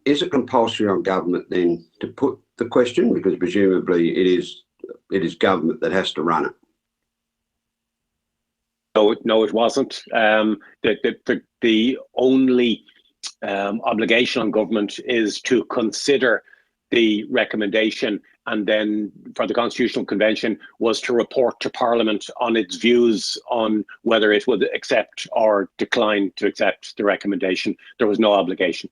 is it compulsory on government then to put the question? Because presumably it is government that has to run it. No, it wasn't. The only obligation on government is to consider the recommendation, and then for the Constitutional Convention was to report to Parliament on its views on whether it would accept or decline to accept the recommendation. There was no obligation.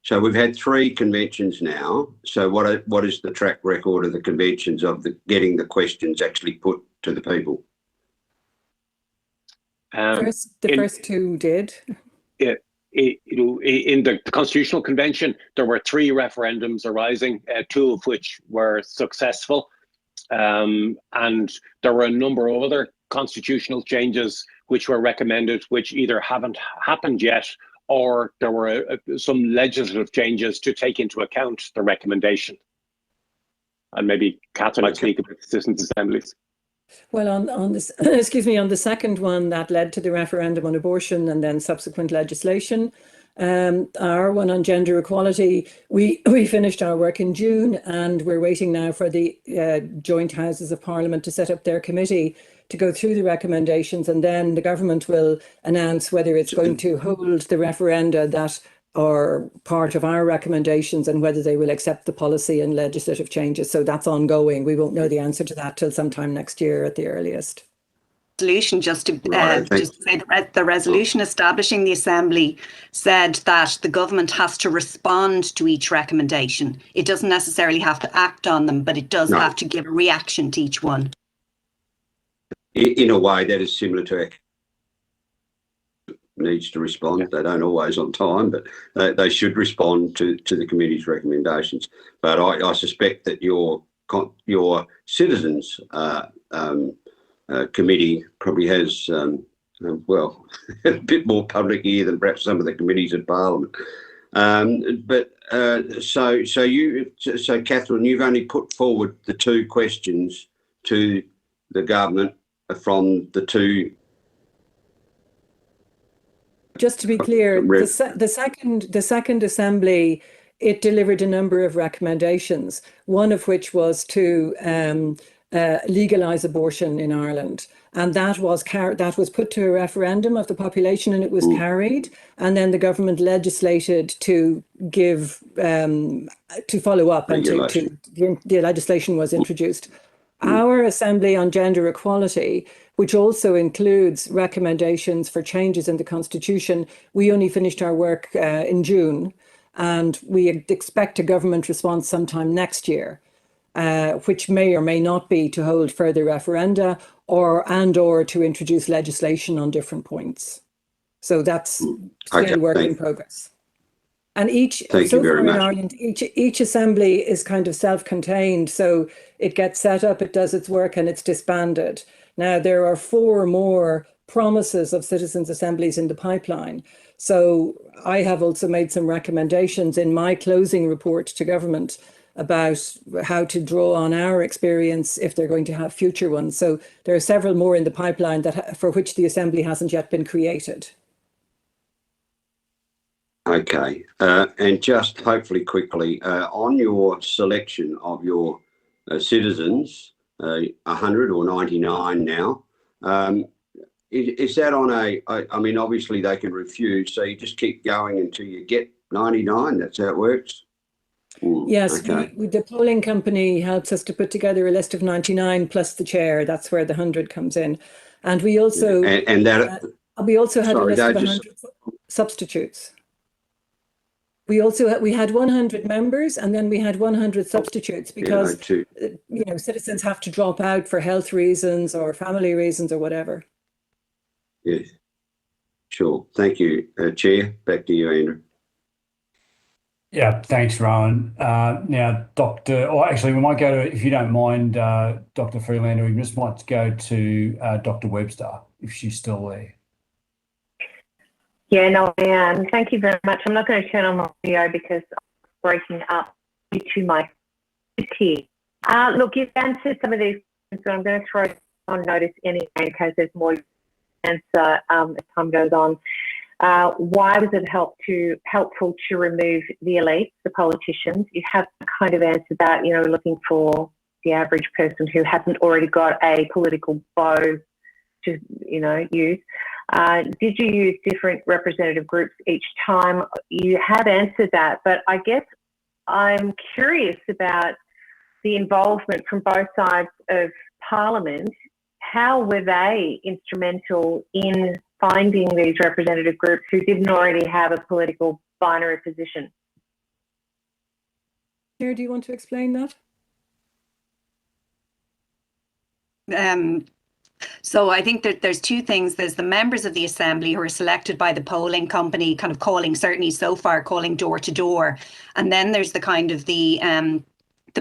So we've had 3 conventions now. So what is the track record of the conventions of getting the questions actually put to the people? The first 2 did. In the Constitutional Convention, there were 3 referendums arising, 2 of which were successful. And there were a number of other constitutional changes which were recommended, which either haven't happened yet, or there were some legislative changes to take into account the recommendation. And maybe Catherine might speak about citizens' assemblies. Well, on this, excuse me, on the second one that led to the referendum on abortion and then subsequent legislation, our one on gender equality, we finished our work in June, and we're waiting now for the joint Houses of Parliament to set up their committee to go through the recommendations, and then the government will announce whether it's going to hold the referenda that are part of our recommendations and whether they will accept the policy and legislative changes. So that's ongoing. We won't know the answer to that till sometime next year at the earliest. Resolution, just to say the resolution establishing the Assembly said that the government has to respond to each recommendation. It doesn't necessarily have to act on them, but it does have to give a reaction to each one. In a way that is similar to needs to respond. They don't always on time, but they should respond to the committee's recommendations. But I suspect that your citizens committee probably has well a bit more public ear than perhaps some of the committees at Parliament. So Catherine, you've only put forward the 2 questions to the government from the 2. Just to be clear, the second assembly, it delivered a number of recommendations, one of which was to legalise abortion in Ireland. And that was put to a referendum of the population, and it was carried. And then the government legislated to give, to follow up, and the legislation was introduced. Our Assembly on Gender Equality, which also includes recommendations for changes in the Constitution, we only finished our work in June, and we expect a government response sometime next year, which may or may not be to hold further referenda or to introduce legislation on different points. So that's still work in progress. And each assembly is kind of self-contained, so it gets set up, it does its work, and it's disbanded. Now, there are 4 more promises of citizens' assemblies in the pipeline. So I have also made some recommendations in my closing report to government about how to draw on our experience if they're going to have future ones. So there are several more in the pipeline for which the assembly hasn't yet been created. Okay, and just hopefully quickly, on your selection of your citizens, 100 or 99 now, is that on I mean, obviously they can refuse, so you just keep going until you get 99, that's how it works? Yes, okay. the polling company helps us to put together a list of 99 plus the chair, that's where the 100 comes in. And we also, we also had a list of 100 substitutes. We had 100 members, and then we had 100 substitutes because citizens have to drop out for health reasons or family reasons or whatever. Yes, sure. Thank you, Chair. Back to you, Andrew. Yeah, thanks, Rowan. Now, we might go to, if you don't mind, Dr. Freelander, we just might go to Dr. Webster, if she's still there. Yeah, no, I am. Thank you very much. I'm not going to turn on my video because I'm breaking up due to my fatigue. Look, you've answered some of these questions, so I'm going to throw on notice anyway in case there's more answer as time goes on. Why was it helpful to remove the elites, the politicians? You have kind of answered that, looking for the average person who hasn't already got a political bow to, use. Did you use different representative groups each time? You have answered that, but I guess I'm curious about the involvement from both sides of Parliament. How were they instrumental in finding these representative groups who didn't already have a political binary position? Chair, do you want to explain that? So I think that there's 2 things. There's the members of the assembly who are selected by the polling company, kind of certainly so far calling door to door. And then there's the kind of the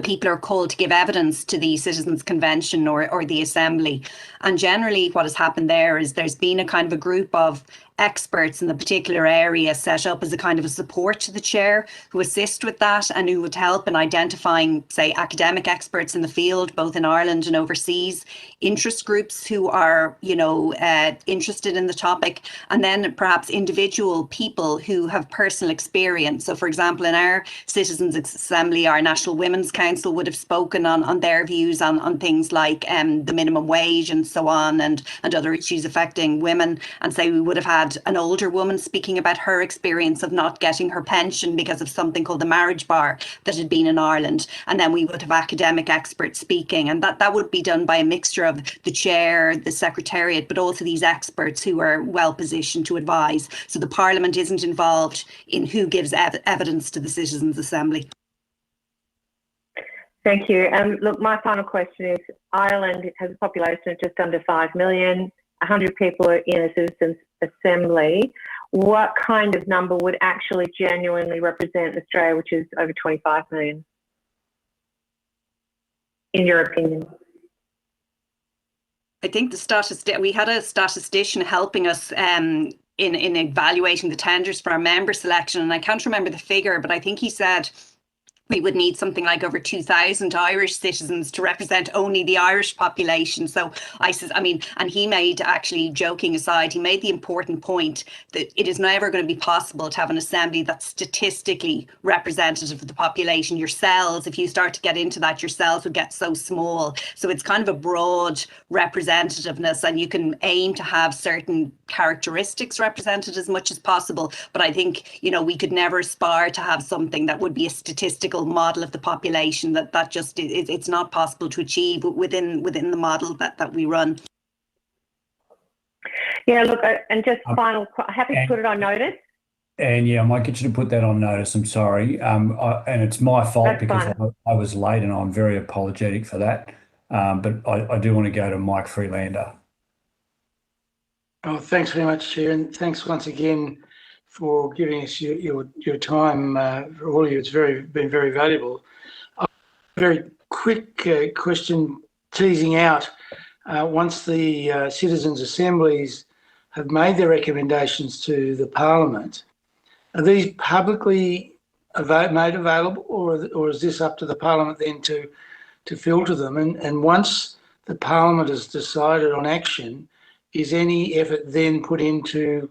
people are called to give evidence to the Citizens' Convention or the Assembly. And generally what has happened there is there's been a kind of a group of experts in the particular area set up as a kind of a support to the chair who assist with that and who would help in identifying, say, academic experts in the field, both in Ireland and overseas, interest groups who are, interested in the topic, and then perhaps individual people who have personal experience. So, for example, in our Citizens' Assembly, our National Women's Council would have spoken on their views on things like the minimum wage and so on, and other issues affecting women. And say we would have had an older woman speaking about her experience of not getting her pension because of something called the marriage bar that had been in Ireland. And then we would have academic experts speaking, and that would be done by a mixture of the chair, the secretariat, but also these experts who are well positioned to advise. So the Parliament isn't involved in who gives evidence to the Citizens' Assembly. Thank you. Look, my final question is, Ireland has a population of just under 5 million, 100 people are in a Citizens' Assembly. What kind of number would actually genuinely represent Australia, which is over 25 million, in your opinion? I think we had a statistician helping us in evaluating the tenders for our member selection, and I can't remember the figure, but I think he said we would need something like over 2,000 Irish citizens to represent only the Irish population. So and he made, actually joking aside, he made the important point that it is never going to be possible to have an assembly that's statistically representative of the population. Your cells, if you start to get into that, your cells would get so small. So it's kind of a broad representativeness, and you can aim to have certain characteristics represented as much as possible. But I think, we could never aspire to have something that would be a statistical ideal model of the population that just it's not possible to achieve within the model that we run. Yeah, look, and just final, happy to put it on notice. And yeah, I might get you to put that on notice. I'm sorry. And it's my fault That's because fine. I was late and I'm very apologetic for that. But I do want to go to Mike Freelander. Oh, thanks very much, Chair, and thanks once again for giving us your time. For all of you, it's been very valuable. A very quick question teasing out, once the citizens' assemblies have made their recommendations to the Parliament, are these publicly made available, or is this up to the Parliament then to filter them? And once the Parliament has decided on action, is any effort then put into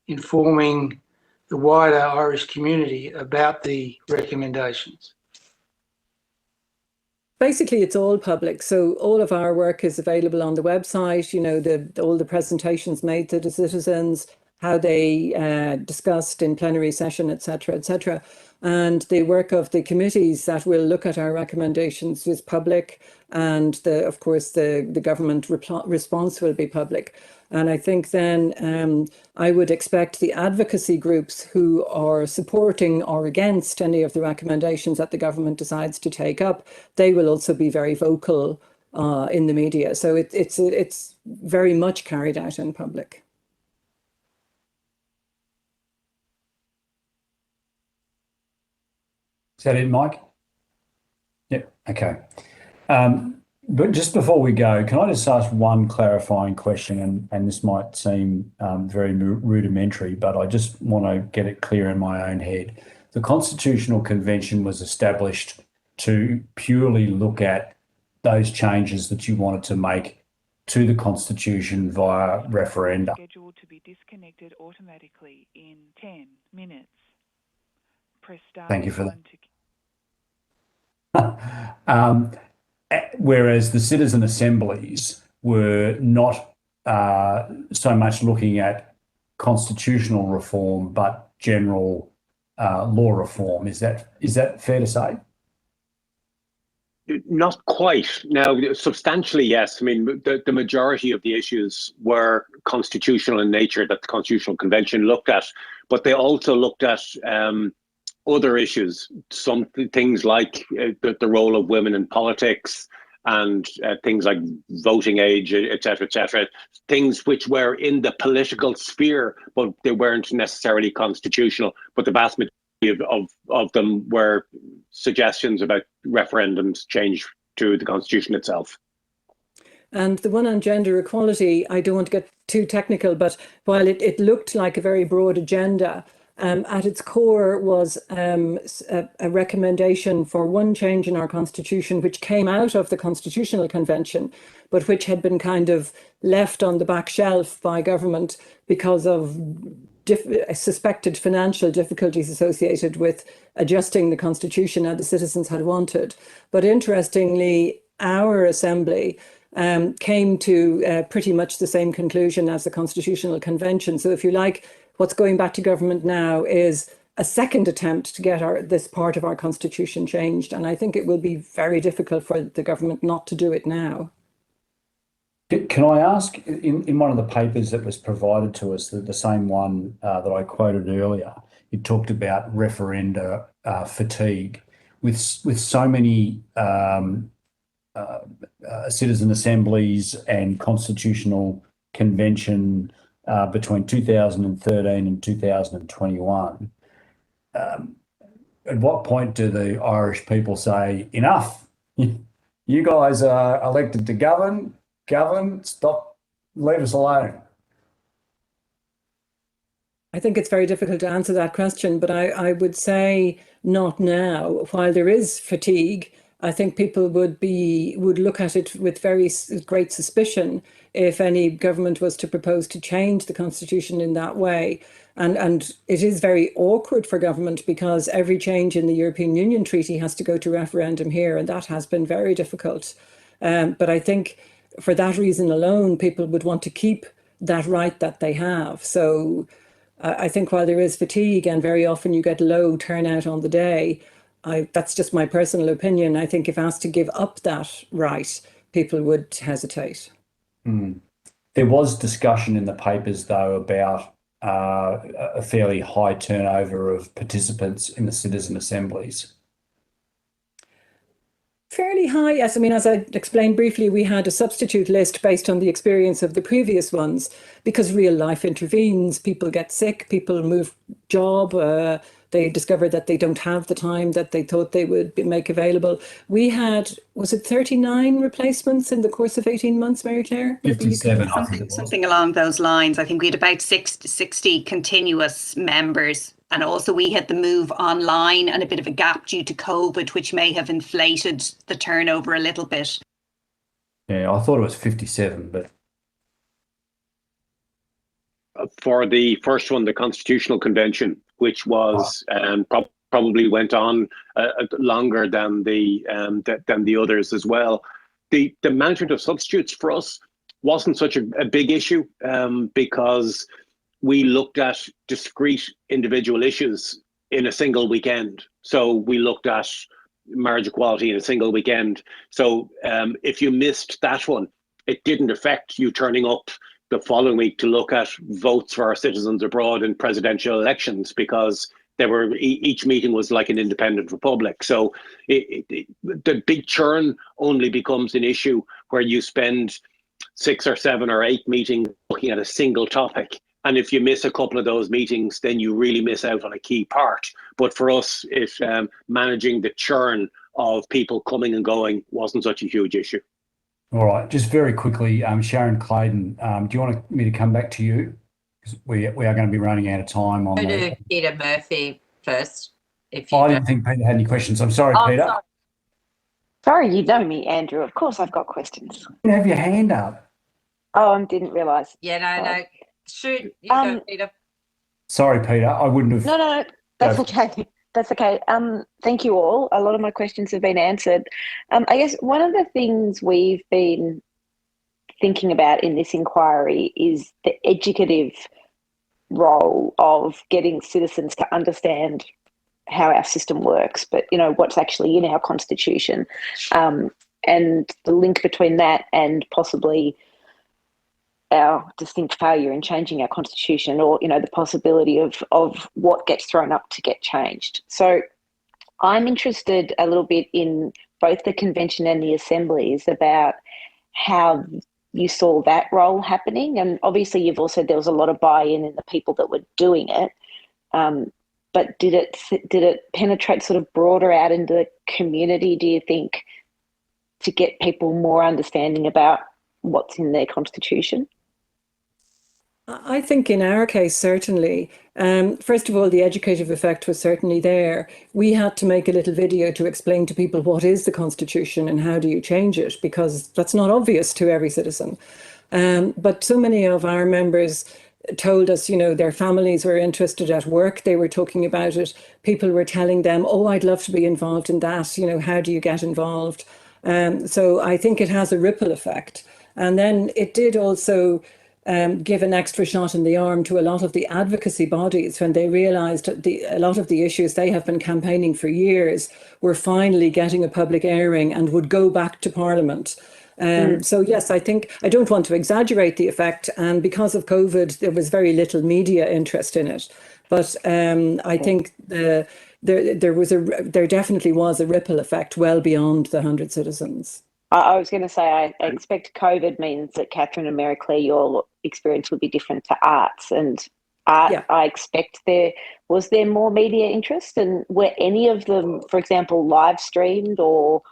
informing the wider Irish community about the recommendations? Basically, it's all public. So all of our work is available on the website, you know, all the presentations made to the citizens, how they discussed in plenary session, etc., etc. And the work of the committees that will look at our recommendations is public, and of course the government response will be public. And I think then I would expect the advocacy groups who are supporting or against any of the recommendations that the government decides to take up, they will also be very vocal in the media. So it's very much carried out in public. Is that it, Mike? Yep. Okay. But just before we go, can I just ask one clarifying question? And this might seem very rudimentary, but I just want to get it clear in my own head. The Constitutional Convention was established to purely look at those changes that you wanted to make to the Constitution via referenda. Scheduled to be disconnected automatically in 10 minutes. Press star. Thank you for that. Whereas the citizen assemblies were not so much looking at constitutional reform, but general law reform. Is that fair to say? Not quite. Now, substantially, yes. I mean, the majority of the issues were constitutional in nature that the Constitutional Convention looked at, but they also looked at other issues, some things like the role of women in politics and things like voting age, etc., things which were in the political sphere, but they weren't necessarily constitutional. But the vast majority of them were suggestions about referendums change to the Constitution itself. And the one on gender equality, I don't want to get too technical, but while it looked like a very broad agenda, at its core was a recommendation for one change in our constitution, which came out of the Constitutional Convention, but which had been kind of left on the back shelf by government because of suspected financial difficulties associated with adjusting the constitution as the citizens had wanted. But interestingly, our assembly came to pretty much the same conclusion as the Constitutional Convention. So if you like, what's going back to government now is a second attempt to get this part of our constitution changed. And I think it will be very difficult for the government not to do it now. Can I ask, in one of the papers that was provided to us, the same one that I quoted earlier, it talked about referenda fatigue. With so many citizen assemblies and constitutional convention between 2013 and 2021, at what point do the Irish people say, enough, you guys are elected to govern, stop, leave us alone? I think it's very difficult to answer that question, but I would say not now. While there is fatigue, I think people would look at it with very great suspicion if any government was to propose to change the constitution in that way. And it is very awkward for government because every change in the European Union Treaty has to go to referendum here, and that has been very difficult. But I think for that reason alone, people would want to keep that right that they have. So I think while there is fatigue and very often you get low turnout on the day, that's just my personal opinion. I think if asked to give up that right, people would hesitate. There was discussion in the papers, though, about a fairly high turnover of participants in the citizen assemblies. Fairly high, yes. I mean, as I explained briefly, we had a substitute list based on the experience of the previous ones, because real life intervenes. People get sick, people move job, they discover that they don't have the time that they thought they would make available. We had, was it 39 replacements in the course of 18 months, Mary Claire? 57, I think it was. Something along those lines. I think we had about 60 continuous members. And also we had the move online and a bit of a gap due to COVID, which may have inflated the turnover a little bit. Yeah, I thought it was 57, but... For the first one, the Constitutional Convention, which was probably went on longer than the others as well. The management of substitutes for us wasn't such a big issue because we looked at discrete individual issues in a single weekend. So we looked at marriage equality in a single weekend. So if you missed that one, it didn't affect you turning up the following week to look at votes for our citizens abroad in presidential elections, because they were, each meeting was like an independent republic. So the big churn only becomes an issue where you spend 6 or 7 or 8 meetings looking at a single topic. And if you miss a couple of those meetings, then you really miss out on a key part. But for us, managing the churn of people coming and going wasn't such a huge issue. All right, just very quickly, Sharon Claydon, do you want me to come back to you? Because we are going to be running out of time on do Peter Murphy first. If you I didn't think Peter had any questions. I'm sorry, Peter. Sorry, you know me, Andrew. Of course I've got questions. You have your hand up. Oh, I didn't realise. Yeah, no. Shoot, you go, Peter. Sorry, Peter. I wouldn't have... No, that's okay. That's okay. Thank you all. A lot of my questions have been answered. I guess one of the things we've been thinking about in this inquiry is the educative role of getting citizens to understand how our system works, but, you know, what's actually in our constitution, and the link between that and possibly our distinct failure in changing our constitution, or, you know, the possibility of what gets thrown up to get changed. So I'm interested a little bit in both the convention and the assemblies about how you saw that role happening. And obviously you've also, there was a lot of buy-in in the people that were doing it. But did it penetrate sort of broader out into the community, do you think, to get people more understanding about what's in their constitution? I think in our case, certainly. First of all, the educative effect was certainly there. We had to make a little video to explain to people what is the Constitution and how do you change it, because that's not obvious to every citizen. But so many of our members told us, you know, their families were interested at work. They were talking about it. People were telling them, oh, I'd love to be involved in that. You know, how do you get involved? So I think it has a ripple effect. And then it did also give an extra shot in the arm to a lot of the advocacy bodies when they realised a lot of the issues they have been campaigning for years were finally getting a public airing and would go back to Parliament. So yes, I think, I don't want to exaggerate the effect, and because of COVID, there was very little media interest in it. But I think there definitely was a ripple effect well beyond the 100 citizens. I was going to say, I expect COVID means that Catherine and Mary Claire, your experience would be different to arts. And art, yeah. I expect was there more media interest, and were any of them, for example, live streamed or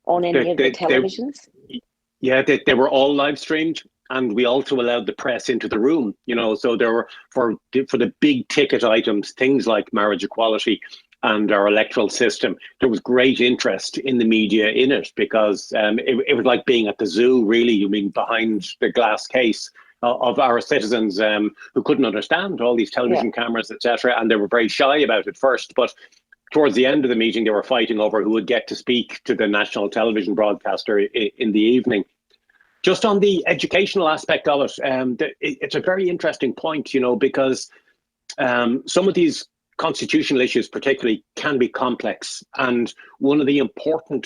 on any of the televisions? They were all live streamed, and we also allowed the press into the room, you know, so there were, for the big ticket items, things like marriage equality and our electoral system, there was great interest in the media in it, because it was like being at the zoo, really. You mean behind the glass case of our citizens who couldn't understand all these television cameras, etc., and they were very shy about it first. But towards the end of the meeting, they were fighting over who would get to speak to the national television broadcaster in the evening. Just on the educational aspect of it, it's a very interesting point, you know, because some of these constitutional issues particularly can be complex. And one of the important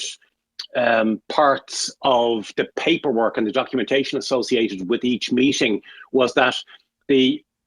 parts of the paperwork and the documentation associated with each meeting was that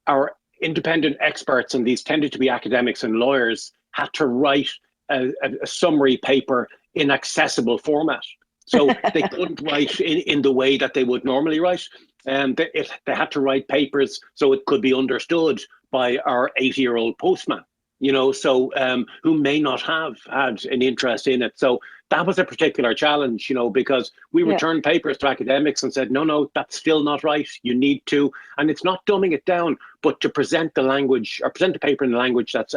our independent experts, and these tended to be academics and lawyers, had to write a summary paper in accessible format. So they couldn't write in the way that they would normally write. They had to write papers so it could be understood by our 80-year-old postman, who may not have had an interest in it. So that was a particular challenge, because we returned papers to academics and said, no, that's still not right. You need to, and it's not dumbing it down, but to present the language or present the paper in the language that's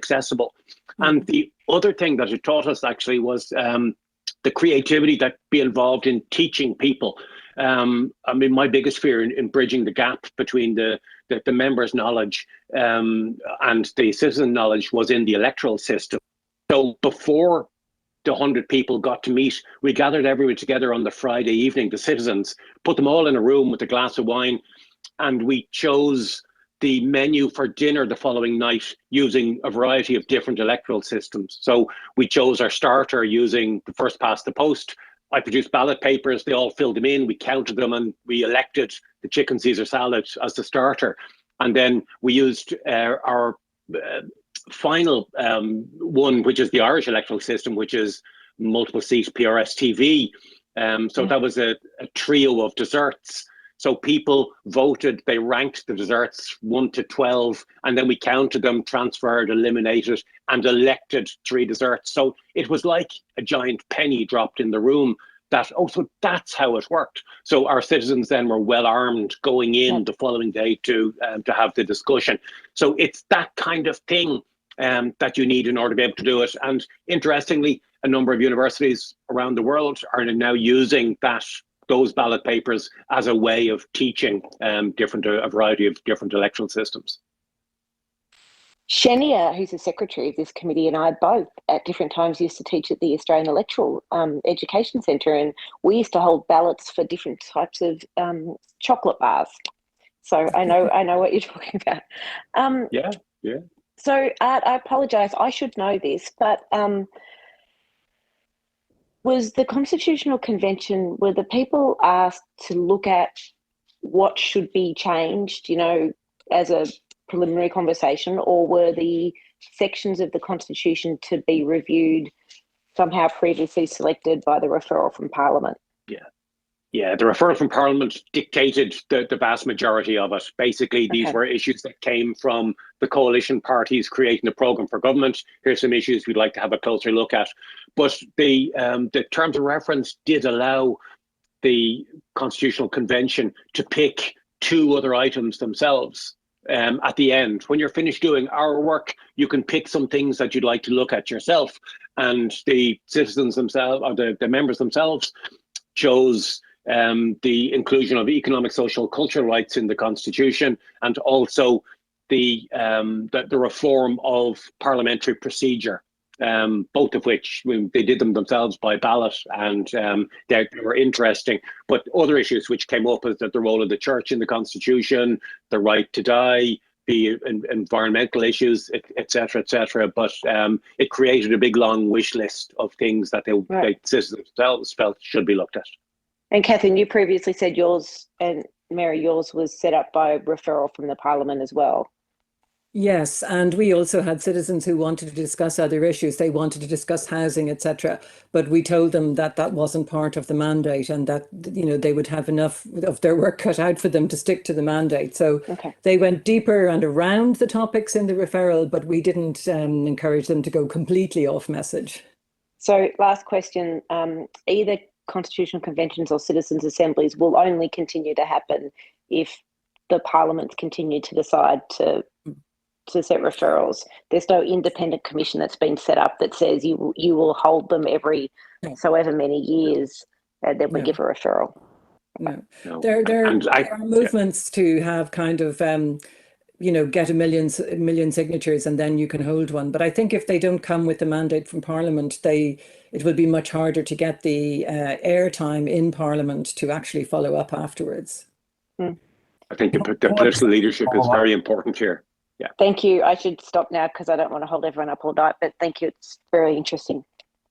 accessible. Mm-hmm. And the other thing that it taught us actually was the creativity that be involved in teaching people. My biggest fear in bridging the gap between the members' knowledge and the citizen knowledge was in the electoral system. So before the 100 people got to meet, we gathered everyone together on the Friday evening, the citizens, put them all in a room with a glass of wine, and we chose the menu for dinner the following night using a variety of different electoral systems. So we chose our starter using the first past the post. I produced ballot papers, they all filled them in, we counted them, and we elected the chicken Caesar salad as the starter. And then we used our final one, which is the Irish electoral system, which is multiple seat PRS-TV. So that was a trio of desserts. So people voted, they ranked the desserts 1 to 12, and then we counted them, transferred, eliminated, and elected 3 desserts. So it was like a giant penny dropped in the room so that's how it worked. So our citizens then were well armed going in the following day to have the discussion. So it's that kind of thing that you need in order to be able to do it. And interestingly, a number of universities around the world are now using those ballot papers as a way of teaching a variety of different electoral systems. Shenia, who's the secretary of this committee, and I both at different times used to teach at the Australian Electoral Education Centre, and we used to hold ballots for different types of chocolate bars. So I know what you're talking about. Yeah. So Art, I apologise, I should know this, but was the Constitutional Convention, were the people asked to look at what should be changed, as a preliminary conversation, or were the sections of the Constitution to be reviewed somehow previously selected by the referral from Parliament? Yeah, the referral from Parliament dictated the vast majority of it. Basically, these were issues that came from the coalition parties creating a programme for government. Here's some issues we'd like to have a closer look at. But the terms of reference did allow the Constitutional Convention to pick 2 other items themselves. At the end, when you're finished doing our work, you can pick some things that you'd like to look at yourself. And the citizens themselves, or the members themselves, chose the inclusion of economic, social, cultural rights in the Constitution, and also the reform of parliamentary procedure. Both of which they did them themselves by ballot, and they were interesting. But other issues which came up is that the role of the church in the Constitution, the right to die, the environmental issues, etc. But it created a big long wish list of things that the citizens themselves felt should be looked at. And Catherine, you previously said yours, and Mary, yours was set up by referral from the Parliament as well. Yes, and we also had citizens who wanted to discuss other issues. They wanted to discuss housing, etc. But we told them that that wasn't part of the mandate, and that they would have enough of their work cut out for them to stick to the mandate. So they went deeper and around the topics in the referral, but we didn't encourage them to go completely off message. So last question, either constitutional conventions or citizens' assemblies will only continue to happen if the parliaments continue to decide to set referrals. There's no independent commission that's been set up that says you will hold them every so ever many years, then we give a referral. No. There are movements to have kind of get a million signatures and then you can hold one. But I think if they don't come with the mandate from Parliament, it will be much harder to get the airtime in Parliament to actually follow up afterwards. I think the political leadership is very important here. Thank you. I should stop now because I don't want to hold everyone up all night, but thank you. It's very interesting.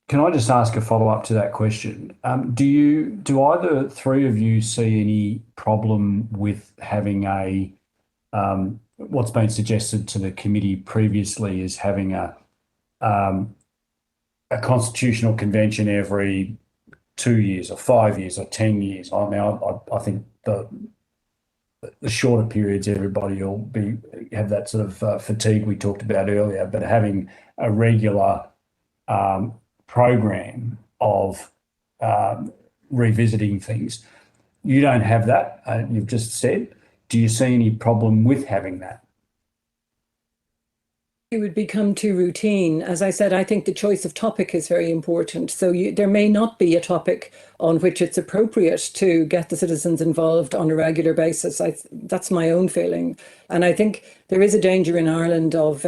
Can I just ask a follow-up to that question? Do either three of you see any problem with having a what's been suggested to the committee previously is having a constitutional convention every 2 years or 5 years or 10 years? I mean, I think the shorter periods, everybody will have that sort of fatigue we talked about earlier, but having a regular program of revisiting things. You don't have that, you've just said. Do you see any problem with having that? It would become too routine. As I said, I think the choice of topic is very important. So there may not be a topic on which it's appropriate to get the citizens involved on a regular basis. That's my own feeling. And I think there is a danger in Ireland of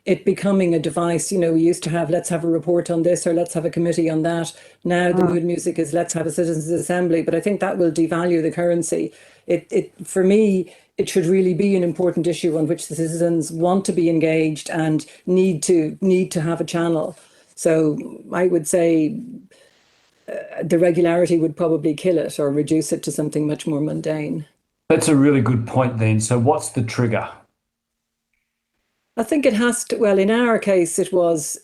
it becoming a device. You know, we used to have, let's have a report on this or let's have a committee on that. Now the mood music is let's have a citizens' assembly. But I think that will devalue the currency. For me, it should really be an important issue on which the citizens want to be engaged and need to have a channel. So I would say the regularity would probably kill it or reduce it to something much more mundane. That's a really good point then. So what's the trigger? I think it has to, well, in our case, it was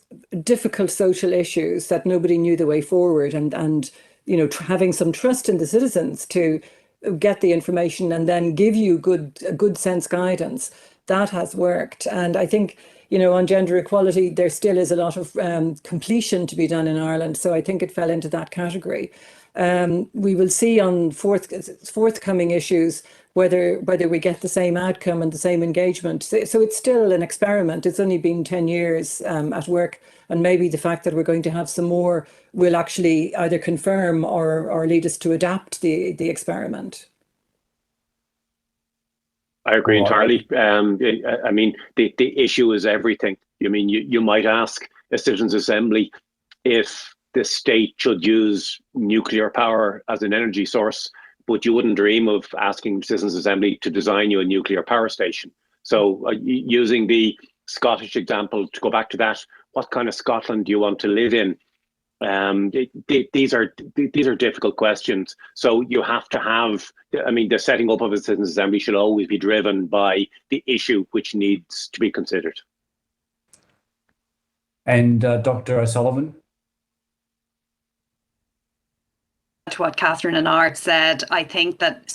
difficult social issues that nobody knew the way forward and you know, having some trust in the citizens to get the information and then give you good sense guidance. That has worked. And I think, you know, on gender equality, there still is a lot of completion to be done in Ireland. So I think it fell into that category. We will see on forthcoming issues whether we get the same outcome and the same engagement. So it's still an experiment. It's only been 10 years at work. And maybe the fact that we're going to have some more will actually either confirm or lead us to adapt the experiment. I agree entirely. I mean, the issue is everything. I mean, you might ask a citizens' assembly if the state should use nuclear power as an energy source, but you wouldn't dream of asking citizens' assembly to design you a nuclear power station. So using the Scottish example, to go back to that, what kind of Scotland do you want to live in? These are difficult questions. So you have to have, I mean, the setting up of a citizens' assembly should always be driven by the issue which needs to be considered. And Dr. O'Sullivan? To what Catherine and Art said, I think that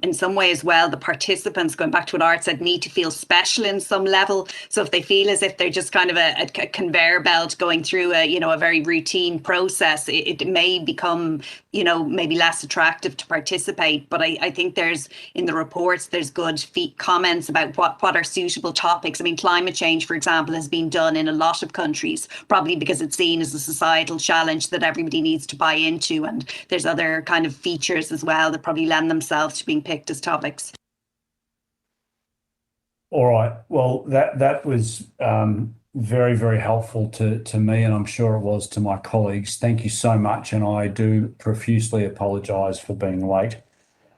in some way as well, the participants, going back to what Art said, need to feel special in some level. So if they feel as if they're just kind of a conveyor belt going through a very routine process, it may become, maybe less attractive to participate. But I think there's, in the reports, there's good comments about what are suitable topics. I mean, climate change, for example, has been done in a lot of countries, probably because it's seen as a societal challenge that everybody needs to buy into. And there's other kind of features as well that probably lend themselves to being picked as topics. All right. Well, that was very, very helpful to me, and I'm sure it was to my colleagues. Thank you so much, and I do profusely apologise for being late.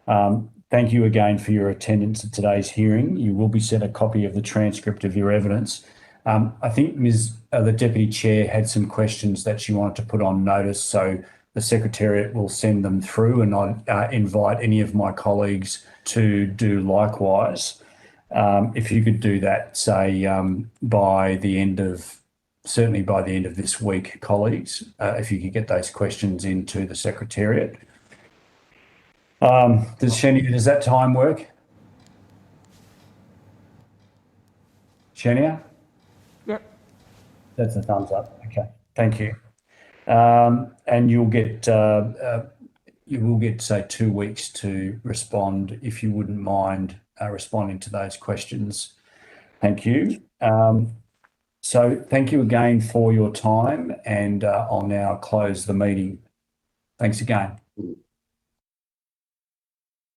Thank you again for your attendance at today's hearing. You will be sent a copy of the transcript of your evidence. I think the Deputy Chair had some questions that she wanted to put on notice, so the Secretariat will send them through, and I invite any of my colleagues to do likewise. If you could do that, say, certainly by the end of this week, colleagues, if you could get those questions into the Secretariat. Does that time work? Shania? Yep. That's a thumbs up. Okay, thank you. And you will get, say, 2 weeks to respond, if you wouldn't mind responding to those questions. Thank you. So thank you again for your time, and I'll now close the meeting. Thanks again.